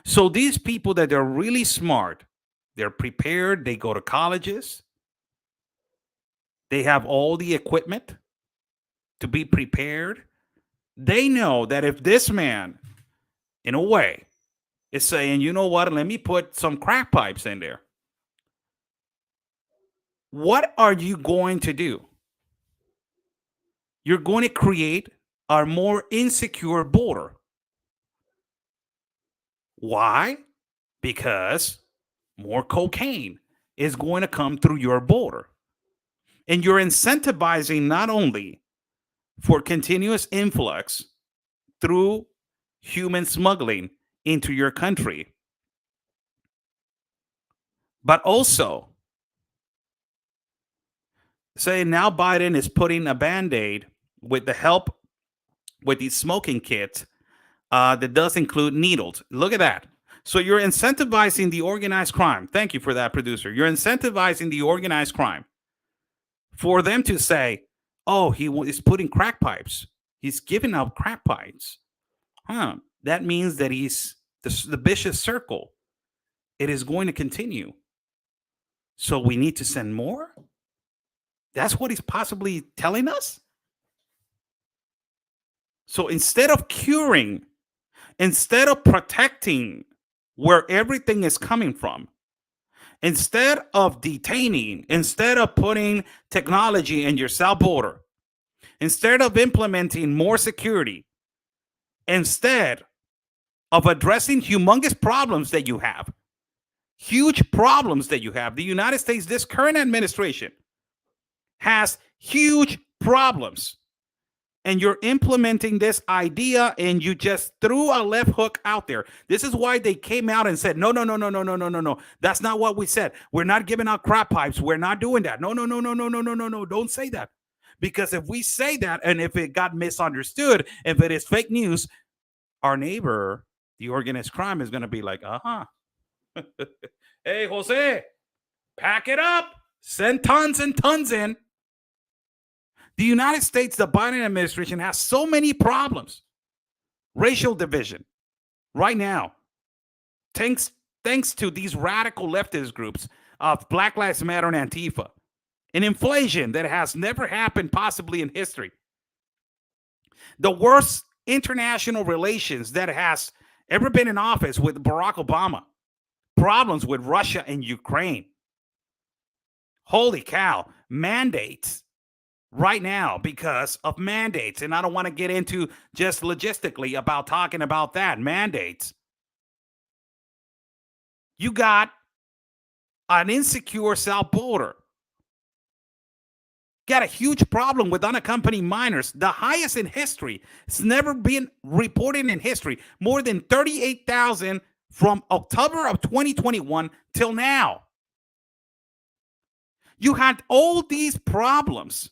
So these people that are really smart, they're prepared, they go to colleges, they have all the equipment to be prepared. They know that if this man, in a way, is saying, you know what, let me put some crack pipes in there, what are you going to do? You're going to create a more insecure border. Why? Because more cocaine is going to come through your border. And you're incentivizing not only for continuous influx through human smuggling into your country, but also say now Biden is putting a Band-Aid with the help with these smoking kits that does include needles. Look at that. So you're incentivizing the organized crime. Thank you for that, producer. You're incentivizing the organized crime for them to say, oh, he is putting crack pipes. He's giving out crack pipes. That means that he's the vicious circle. It is going to continue. So we need to send more? That's what he's possibly telling us. So instead of curing, instead of protecting where everything is coming from, instead of detaining, instead of putting technology in your south border, instead of implementing more security, instead of addressing humongous problems that you have, huge problems that you have, the United States, this current administration has huge problems. And you're implementing this idea and you just threw a left hook out there. This is why they came out and said, no. That's not what we said. We're not giving out crap pipes. We're not doing that. No. Don't say that. Because if we say that and if it got misunderstood, if it is fake news, our neighbor, the organized crime, is going to be like, hey, Jose, pack it up. Send tons and tons in. The United States, the Biden administration has so many problems. Racial division right now, thanks to these radical leftist groups of Black Lives Matter and Antifa. An inflation that has never happened possibly in history. The worst international relations that has ever been in office with Barack Obama. Problems with Russia and Ukraine. Holy cow. Mandates. Right now because of mandates. And I don't want to get into just logistically about talking about that. Mandates. You got an insecure south border. Got a huge problem with unaccompanied minors. The highest in history. It's never been reported in history. More than 38,000 from October of 2021 till now. You had all these problems.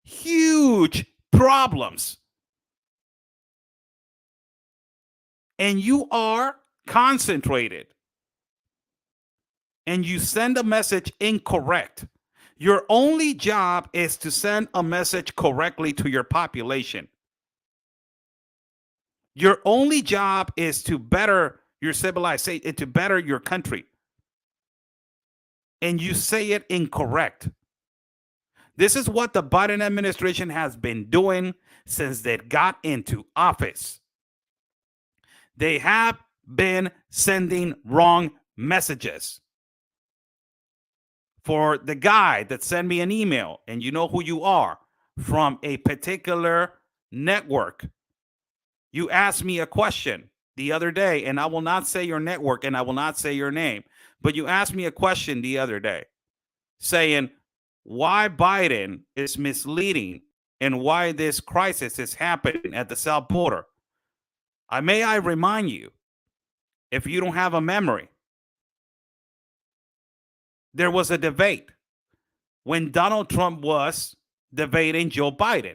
Huge problems. And you are concentrated. And you send a message incorrect. Your only job is to send a message correctly to your population. Your only job is to better your civilization, to better your country. And you say it incorrect. This is what the Biden administration has been doing since they got into office. They have been sending wrong messages. For the guy that sent me an email, and you know who you are, from a particular network, you asked me a question the other day, and I will not say your network and I will not say your name, but you asked me a question the other day saying, why Biden is misleading and why this crisis is happening at the south border. May I remind you, if you don't have a memory, there was a debate when Donald Trump was debating Joe Biden.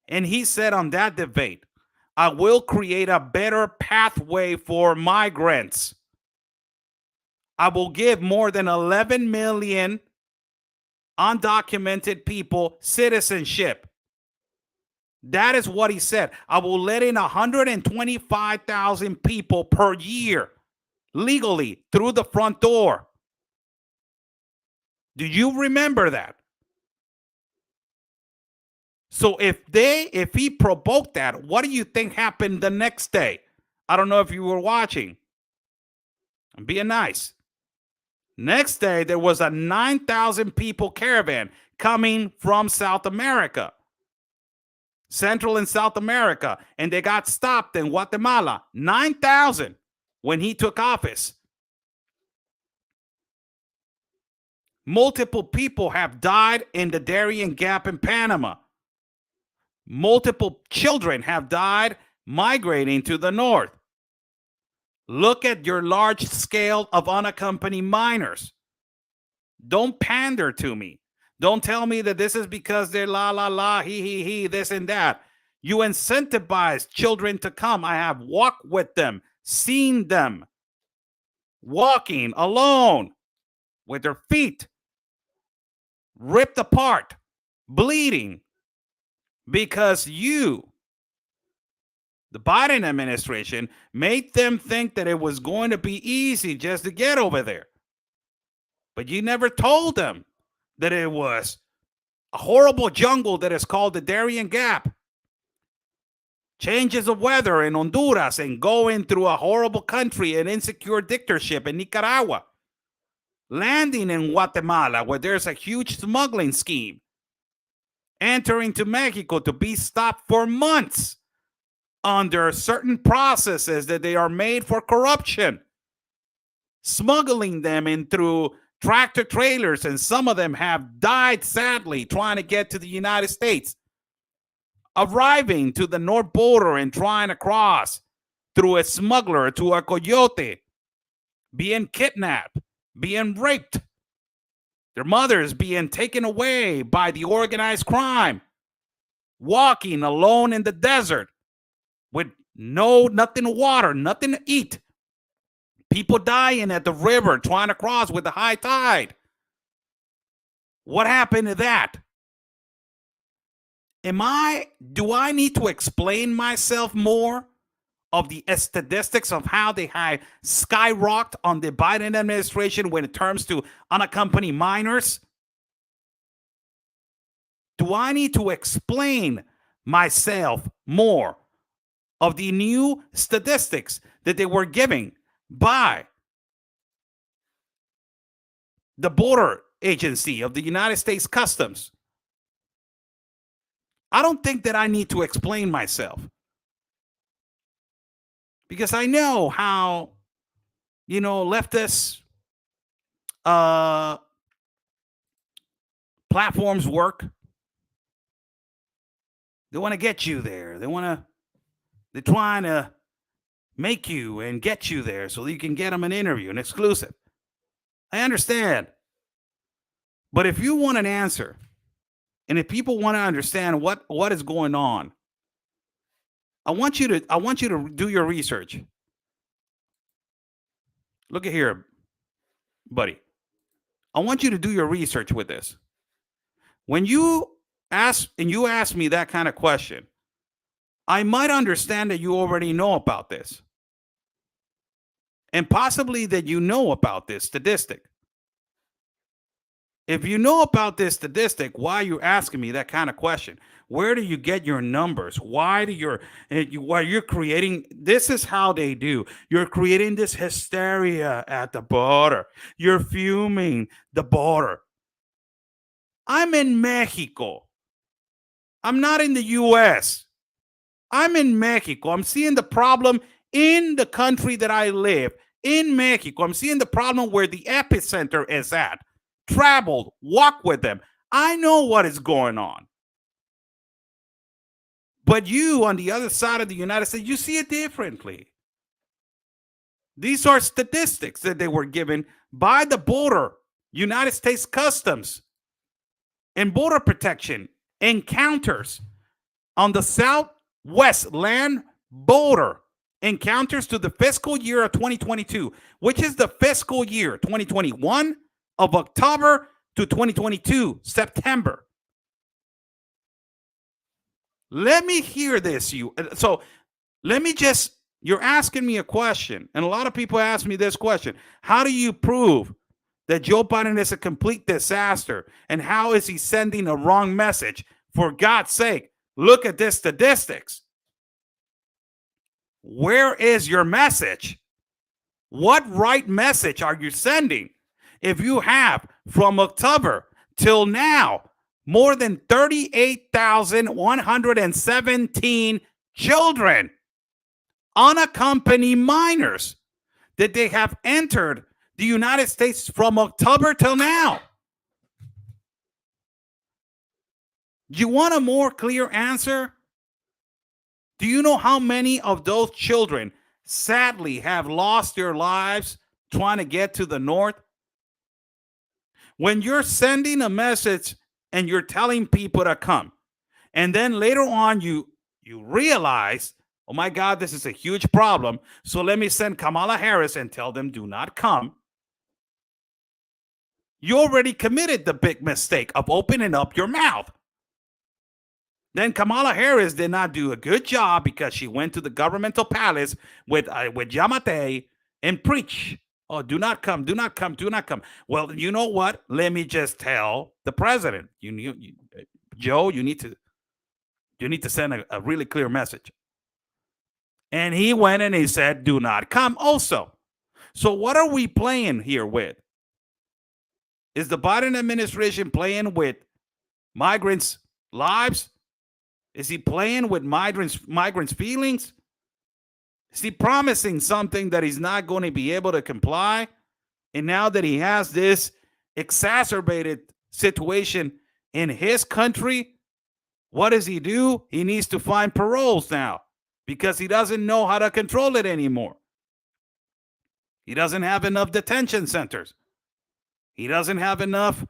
And he said on that debate, I will create a better pathway for migrants. I will give more than 11 million undocumented people citizenship. That is what he said. I will let in 125,000 people per year legally through the front door. Do you remember that? So if he provoked that, what do you think happened the next day? I don't know if you were watching. I'm being nice. Next day, there was a 9,000 people caravan coming from South America, Central and South America, and they got stopped in Guatemala. 9,000 when he took office. Multiple people have died in the Darien Gap in Panama. Multiple children have died migrating to the north. Look at your large scale of unaccompanied minors. Don't pander to me. Don't tell me that this is because they're he, this and that. You incentivize children to come. I have walked with them, seen them walking alone with their feet ripped apart, bleeding, because you, the Biden administration, made them think that it was going to be easy just to get over there. But you never told them that it was a horrible jungle that is called the Darien Gap. Changes of weather in Honduras and going through a horrible country and insecure dictatorship in Nicaragua. Landing in Guatemala where there's a huge smuggling scheme. Entering to Mexico to be stopped for months under certain processes that they are made for corruption. Smuggling them in through tractor trailers, and some of them have died sadly trying to get to the United States. Arriving to the north border and trying to cross through a smuggler to a coyote, being kidnapped, being raped, their mothers being taken away by the organized crime, walking alone in the desert with nothing to water, nothing to eat. People dying at the river trying to cross with the high tide. What happened to that? Do I need to explain myself more of the statistics of how they have skyrocketed on the Biden administration when it comes to unaccompanied minors? Do I need to explain myself more of the new statistics that they were giving by the border agency of the United States Customs? I don't think that I need to explain myself, because I know how, leftist platforms work. They want to get you there. They're trying to make you and get you there so that you can get them an interview, an exclusive. I understand. But if you want an answer, and if people want to understand what is going on, I want you to do your research. Look at here, buddy. I want you to do your research with this. When you ask me that kind of question, I might understand that you already know about this. And possibly that you know about this statistic. If you know about this statistic, why are you asking me that kind of question? Where do you get your numbers? Why you're creating, this is how they do. You're creating this hysteria at the border. You're fuming the border. I'm in Mexico. I'm not in the US. I'm in Mexico. I'm seeing the problem in the country that I live, in Mexico. I'm seeing the problem where the epicenter is at. Traveled, walk with them. I know what is going on. But you, on the other side of the United States, you see it differently. These are statistics that they were given by the border, United States Customs, and Border Protection encounters on the southwest land border, encounters to the fiscal year of 2022, which is the fiscal year 2021 of October to 2022, September. Let me hear this. You're asking me a question, and a lot of people ask me this question. How do you prove that Joe Biden is a complete disaster? And how is he sending a wrong message? For God's sake, look at this statistics. Where is your message? What right message are you sending? If you have from October till now, more than 38,117 children, unaccompanied minors, that they have entered the United States from October till now. Do you want a more clear answer? Do you know how many of those children sadly have lost their lives trying to get to the north? When you're sending a message and you're telling people to come, and then later on you realize, oh my God, this is a huge problem, so let me send Kamala Harris and tell them do not come. You already committed the big mistake of opening up your mouth. Then Kamala Harris did not do a good job because she went to the governmental palace with Yamate and preach Oh, do not come, do not come, do not come. Well, you know what? Let me just tell the president. Joe, you need to send a really clear message. And he went and he said, do not come also. So what are we playing here with? Is the Biden administration playing with migrants' lives? Is he playing with migrants' feelings? Is he promising something that he's not going to be able to comply? And now that he has this exacerbated situation in his country, what does he do? He needs to find paroles now because he doesn't know how to control it anymore. He doesn't have enough detention centers. He doesn't have enough,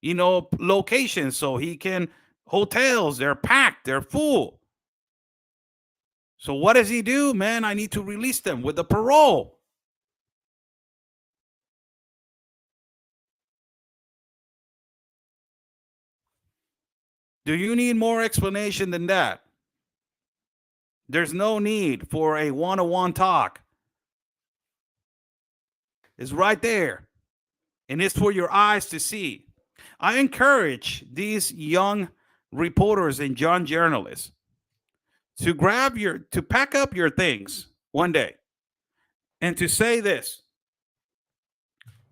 locations so he can, hotels, they're packed, they're full. So what does he do? Man, I need to release them with a parole. Do you need more explanation than that? There's no need for a one-on-one talk. It's right there. And it's for your eyes to see. I encourage these young reporters and young journalists to pack up your things one day and to say this: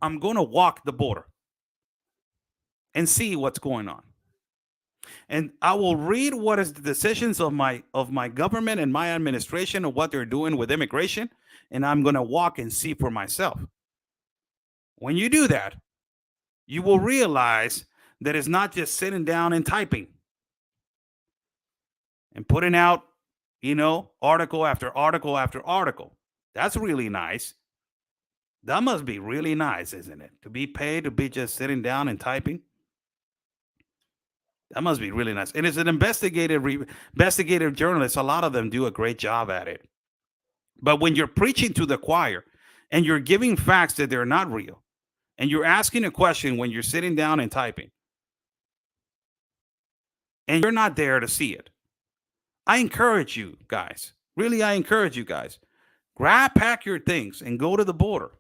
I'm going to walk the border and see what's going on. And I will read what is the decisions of my government and my administration of what they're doing with immigration, and I'm going to walk and see for myself. When you do that, you will realize that it's not just sitting down and typing and putting out, article after article after article. That's really nice. That must be really nice, isn't it? To be paid to be just sitting down and typing. That must be really nice. And as an investigative journalist, a lot of them do a great job at it. But when you're preaching to the choir and you're giving facts that they're not real, and you're asking a question when you're sitting down and typing, and you're not there to see it, I encourage you guys, pack your things and go to the border.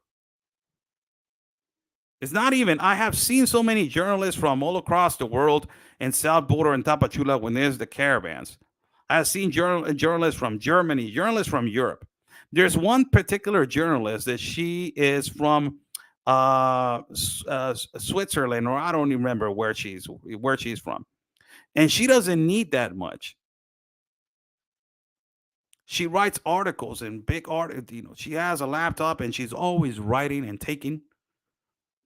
It's not even, I have seen so many journalists from all across the world and South Border and Tapachula when there's the caravans. I've seen journalists from Germany, journalists from Europe. There's one particular journalist that she is from Switzerland, or I don't even remember where she's from. And she doesn't need that much. She writes articles and big articles. She has a laptop and she's always writing and taking.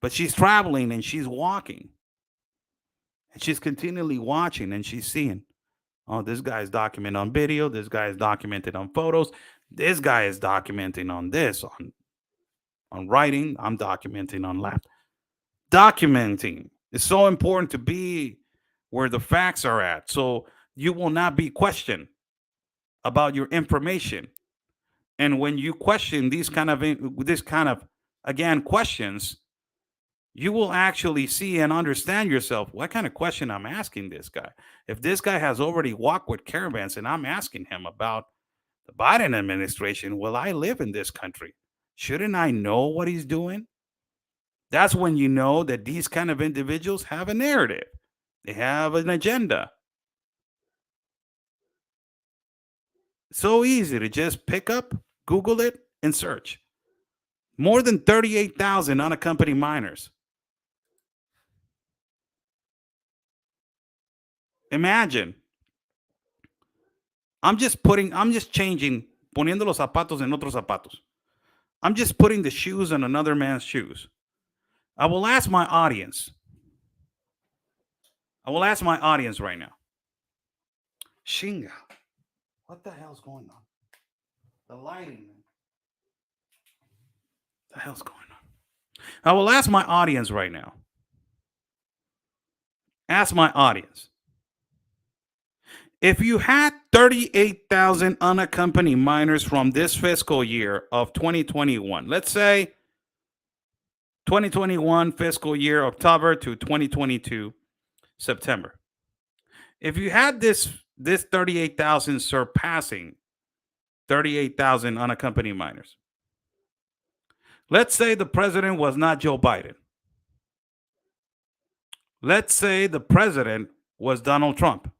But she's traveling and she's walking. And she's continually watching and she's seeing, oh, this guy is documenting on video. This guy is documented on photos. This guy is documenting on this, on writing. I'm documenting on laptop. Documenting is so important to be where the facts are at. So you will not be questioned about your information. And when you question these kind of again questions, you will actually see and understand yourself. What kind of question I'm asking this guy? If this guy has already walked with caravans and I'm asking him about the Biden administration, will I live in this country? Shouldn't I know what he's doing? That's when you know that these kind of individuals have a narrative. They have an agenda. So easy to just pick up, Google it, and search. More than 38,000 unaccompanied minors. Imagine. I'm just changing, poniendo los zapatos en otros zapatos. I'm just putting the shoes on another man's shoes. I will ask my audience right now. Shinga. What the hell's going on? The lighting. What the hell's going on? I will ask my audience right now. Ask my audience. If you had 38,000 unaccompanied minors from this fiscal year of 2021, let's say 2021 fiscal year, October to 2022, September. If you had this 38,000 surpassing 38,000 unaccompanied minors, Let's say the president was not Joe Biden. Let's say the president was Donald Trump.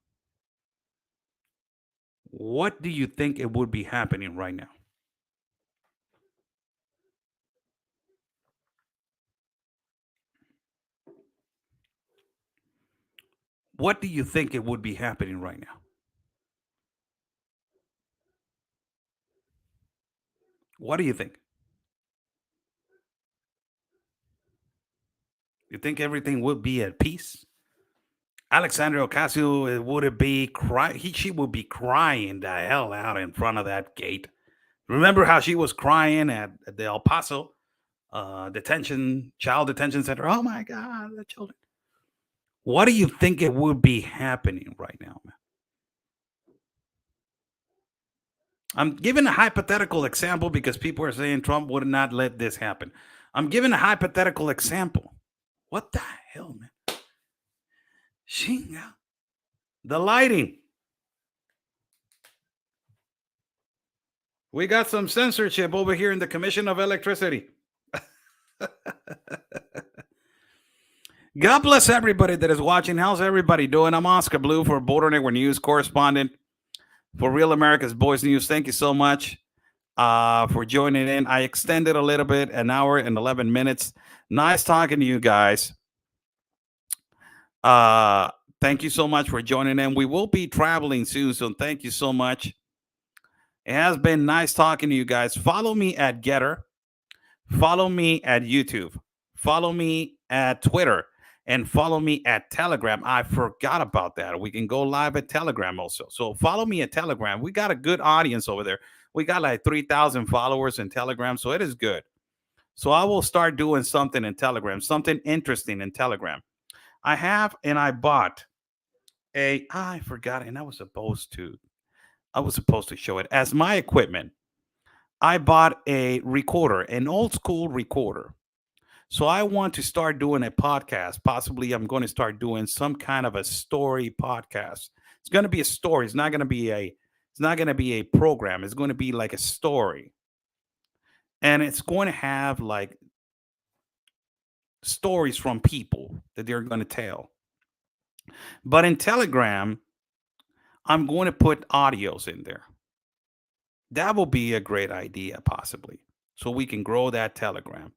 What do you think it would be happening right now? What do you think it would be happening right now? What do you think? You think everything would be at peace? Alexandria Ocasio would it be cry? She would be crying the hell out in front of that gate. Remember how she was crying at the El Paso child detention center? Oh my God, the children. What do you think it would be happening right now, man? I'm giving a hypothetical example because people are saying Trump would not let this happen. I'm giving a hypothetical example. What the hell, man? Shinga. The lighting. We got some censorship over here in the Commission of Electricity. God bless everybody that is watching. How's everybody doing? I'm Oscar Blue for Border Network News correspondent for Real America's Boys News. Thank you so much for joining in. I extended a little bit, an hour and 11 minutes. Nice talking to you guys. Thank you so much for joining in. We will be traveling soon, so thank you so much. It has been nice talking to you guys. Follow me at Getter. Follow me at YouTube. Follow me at Twitter. And follow me at Telegram. I forgot about that. We can go live at Telegram also. So follow me at Telegram. We got a good audience over there. We got like 3,000 followers in Telegram, so it is good. So I will start doing something in Telegram, something interesting in Telegram. I bought I forgot, and I was supposed to show it as my equipment. I bought a recorder, an old school recorder. So I want to start doing a podcast. Possibly I'm going to start doing some kind of a story podcast. It's going to be a story. It's not going to be a program. It's going to be like a story. And it's going to have like stories from people that they're going to tell. But in Telegram, I'm going to put audios in there. That will be a great idea, possibly. So we can grow that Telegram.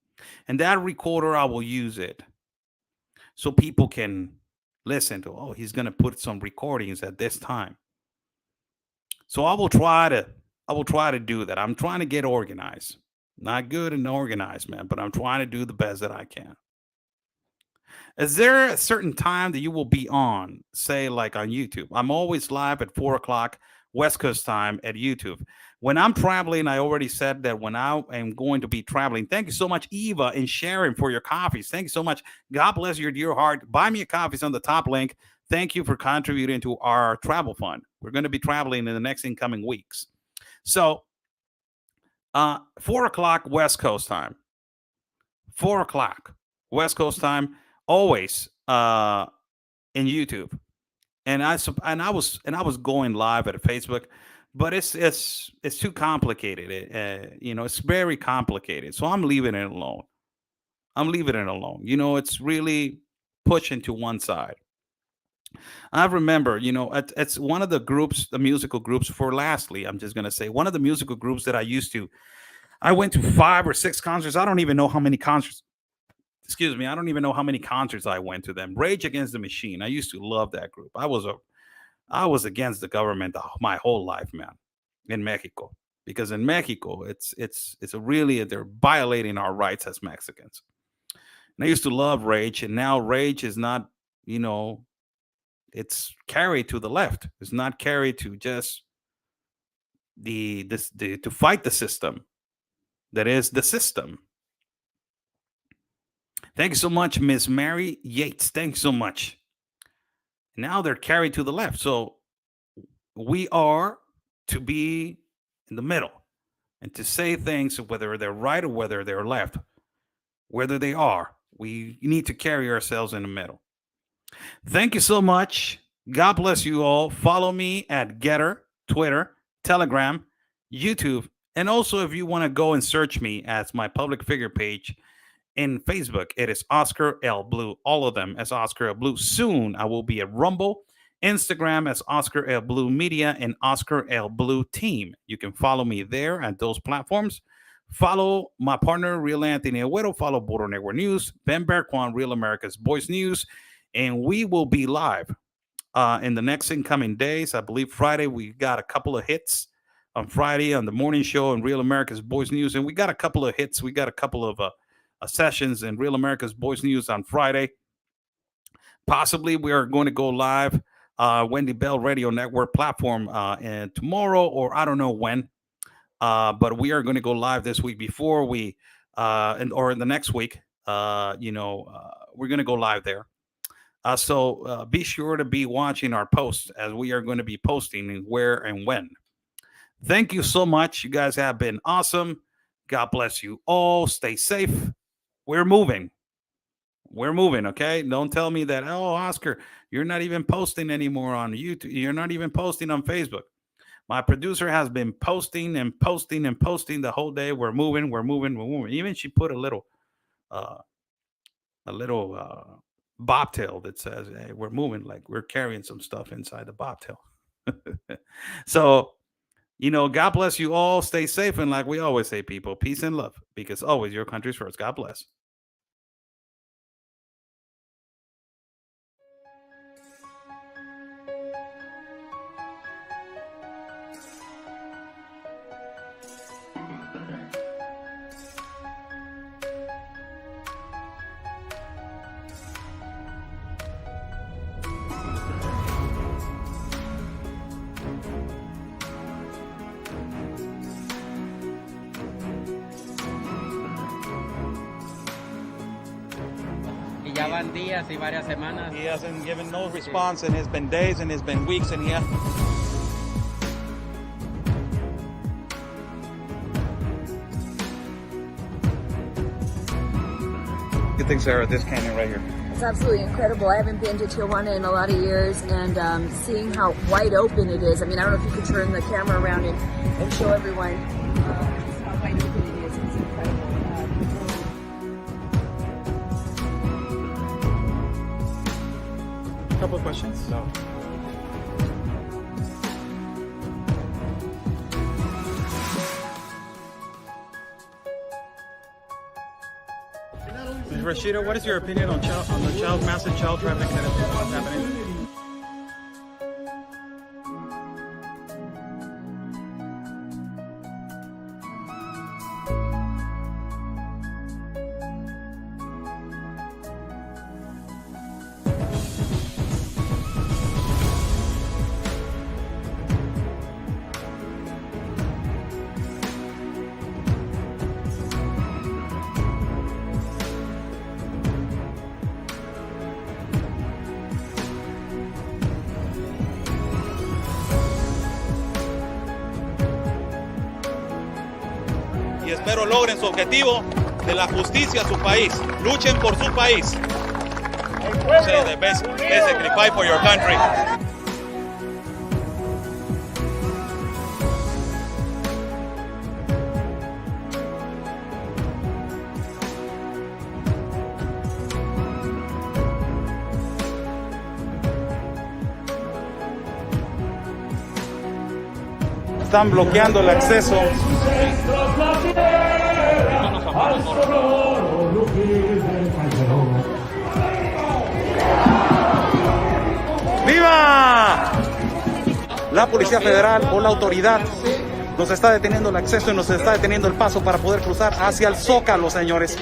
And that recorder, I will use it so people can listen to, oh, he's going to put some recordings at this time. So I will try to do that. I'm trying to get organized. Not good and organized, man, but I'm trying to do the best that I can. Is there a certain time that you will be on, say like on YouTube? I'm always live at 4:00 West Coast time at YouTube. When I'm traveling, I already said that when I am going to be traveling. Thank you so much, Eva and Sharon, for your coffees. Thank you so much. God bless your dear heart. Buy me a coffee on the top link. Thank you for contributing to our travel fund. We're going to be traveling in the next incoming weeks. So 4:00 West Coast time. 4:00 West Coast time. Always in YouTube. And I was going live at Facebook, but it's too complicated. It's very complicated. So I'm leaving it alone. It's really pushing to one side. I remember, it's one of the groups, the musical groups. For lastly, I'm just gonna say one of the musical groups that I went to 5 or 6 concerts. I don't even know how many concerts. Excuse me, I don't even know how many concerts I went to them. Rage Against the Machine. I used to love that group. I was against the government my whole life, man, in Mexico. Because in Mexico, they're violating our rights as Mexicans. And I used to love Rage, and now Rage is not, it's carried to the left. It's not carried to just to fight the system. That is the system. Thank you so much, Miss Mary Yates. Thanks so much. Now they're carried to the left. So we are to be in the middle and to say things, whether they're right or whether they're left, whether they are, we need to carry ourselves in the middle. Thank you so much. God bless you all. Follow me at Getter, Twitter, Telegram, YouTube, And also, if you want to go and search me as my public figure page in Facebook, it is Oscar L. Blue. All of them as Oscar L. Blue. Soon, I will be at Rumble, Instagram as Oscar L. Blue Media, and Oscar L. Blue Team. You can follow me there at those platforms. Follow my partner, Real Anthony Agüero. Follow Border Network News, Ben Berquan, Real America's Voice News. And we will be live in the next incoming days. I believe Friday, we got a couple of hits on Friday on the morning show and Real America's Voice News. And we got a couple of hits. We got a couple of sessions in Real America's Voice News on Friday. Possibly we are going to go live Wendy Bell Radio Network platform and tomorrow, or I don't know when. But we are going to go live this week before we or in the next week. We're going to go live there. So be sure to be watching our posts as we are going to be posting where and when. Thank you so much. You guys have been awesome. God bless you all. Stay safe. We're moving. We're moving, okay? Don't tell me that, oh, Oscar, you're not even posting anymore on YouTube. You're not even posting on Facebook. My producer has been posting and posting and posting the whole day. We're moving, we're moving, we're moving. Even she put a little bobtail that says, hey, we're moving, like we're carrying some stuff inside the bobtail. So, God bless you all. Stay safe. And like we always say, people, peace and love, because always your country's first. God bless. Y ya van días y varias semanas. He hasn't given no response, and it's been days and it's been weeks, and yeah. You think, Sarah, this canyon right here? It's absolutely incredible. I haven't been to Tijuana in a lot of years, and seeing how wide open it is. I mean, I don't know if you could turn the camera around and show everyone just how wide open it is. It's incredible. A couple of questions. So. Rashida, what is your opinion on the massive child trafficking that is happening? Y espero logren su objetivo de la justicia a su país. Luchen por su país. Say the best, basically fight for your country. Están bloqueando el acceso. ¡Viva! La Policía Federal o la autoridad nos está deteniendo el acceso y nos está deteniendo el paso para poder cruzar hacia el Zócalo, señores.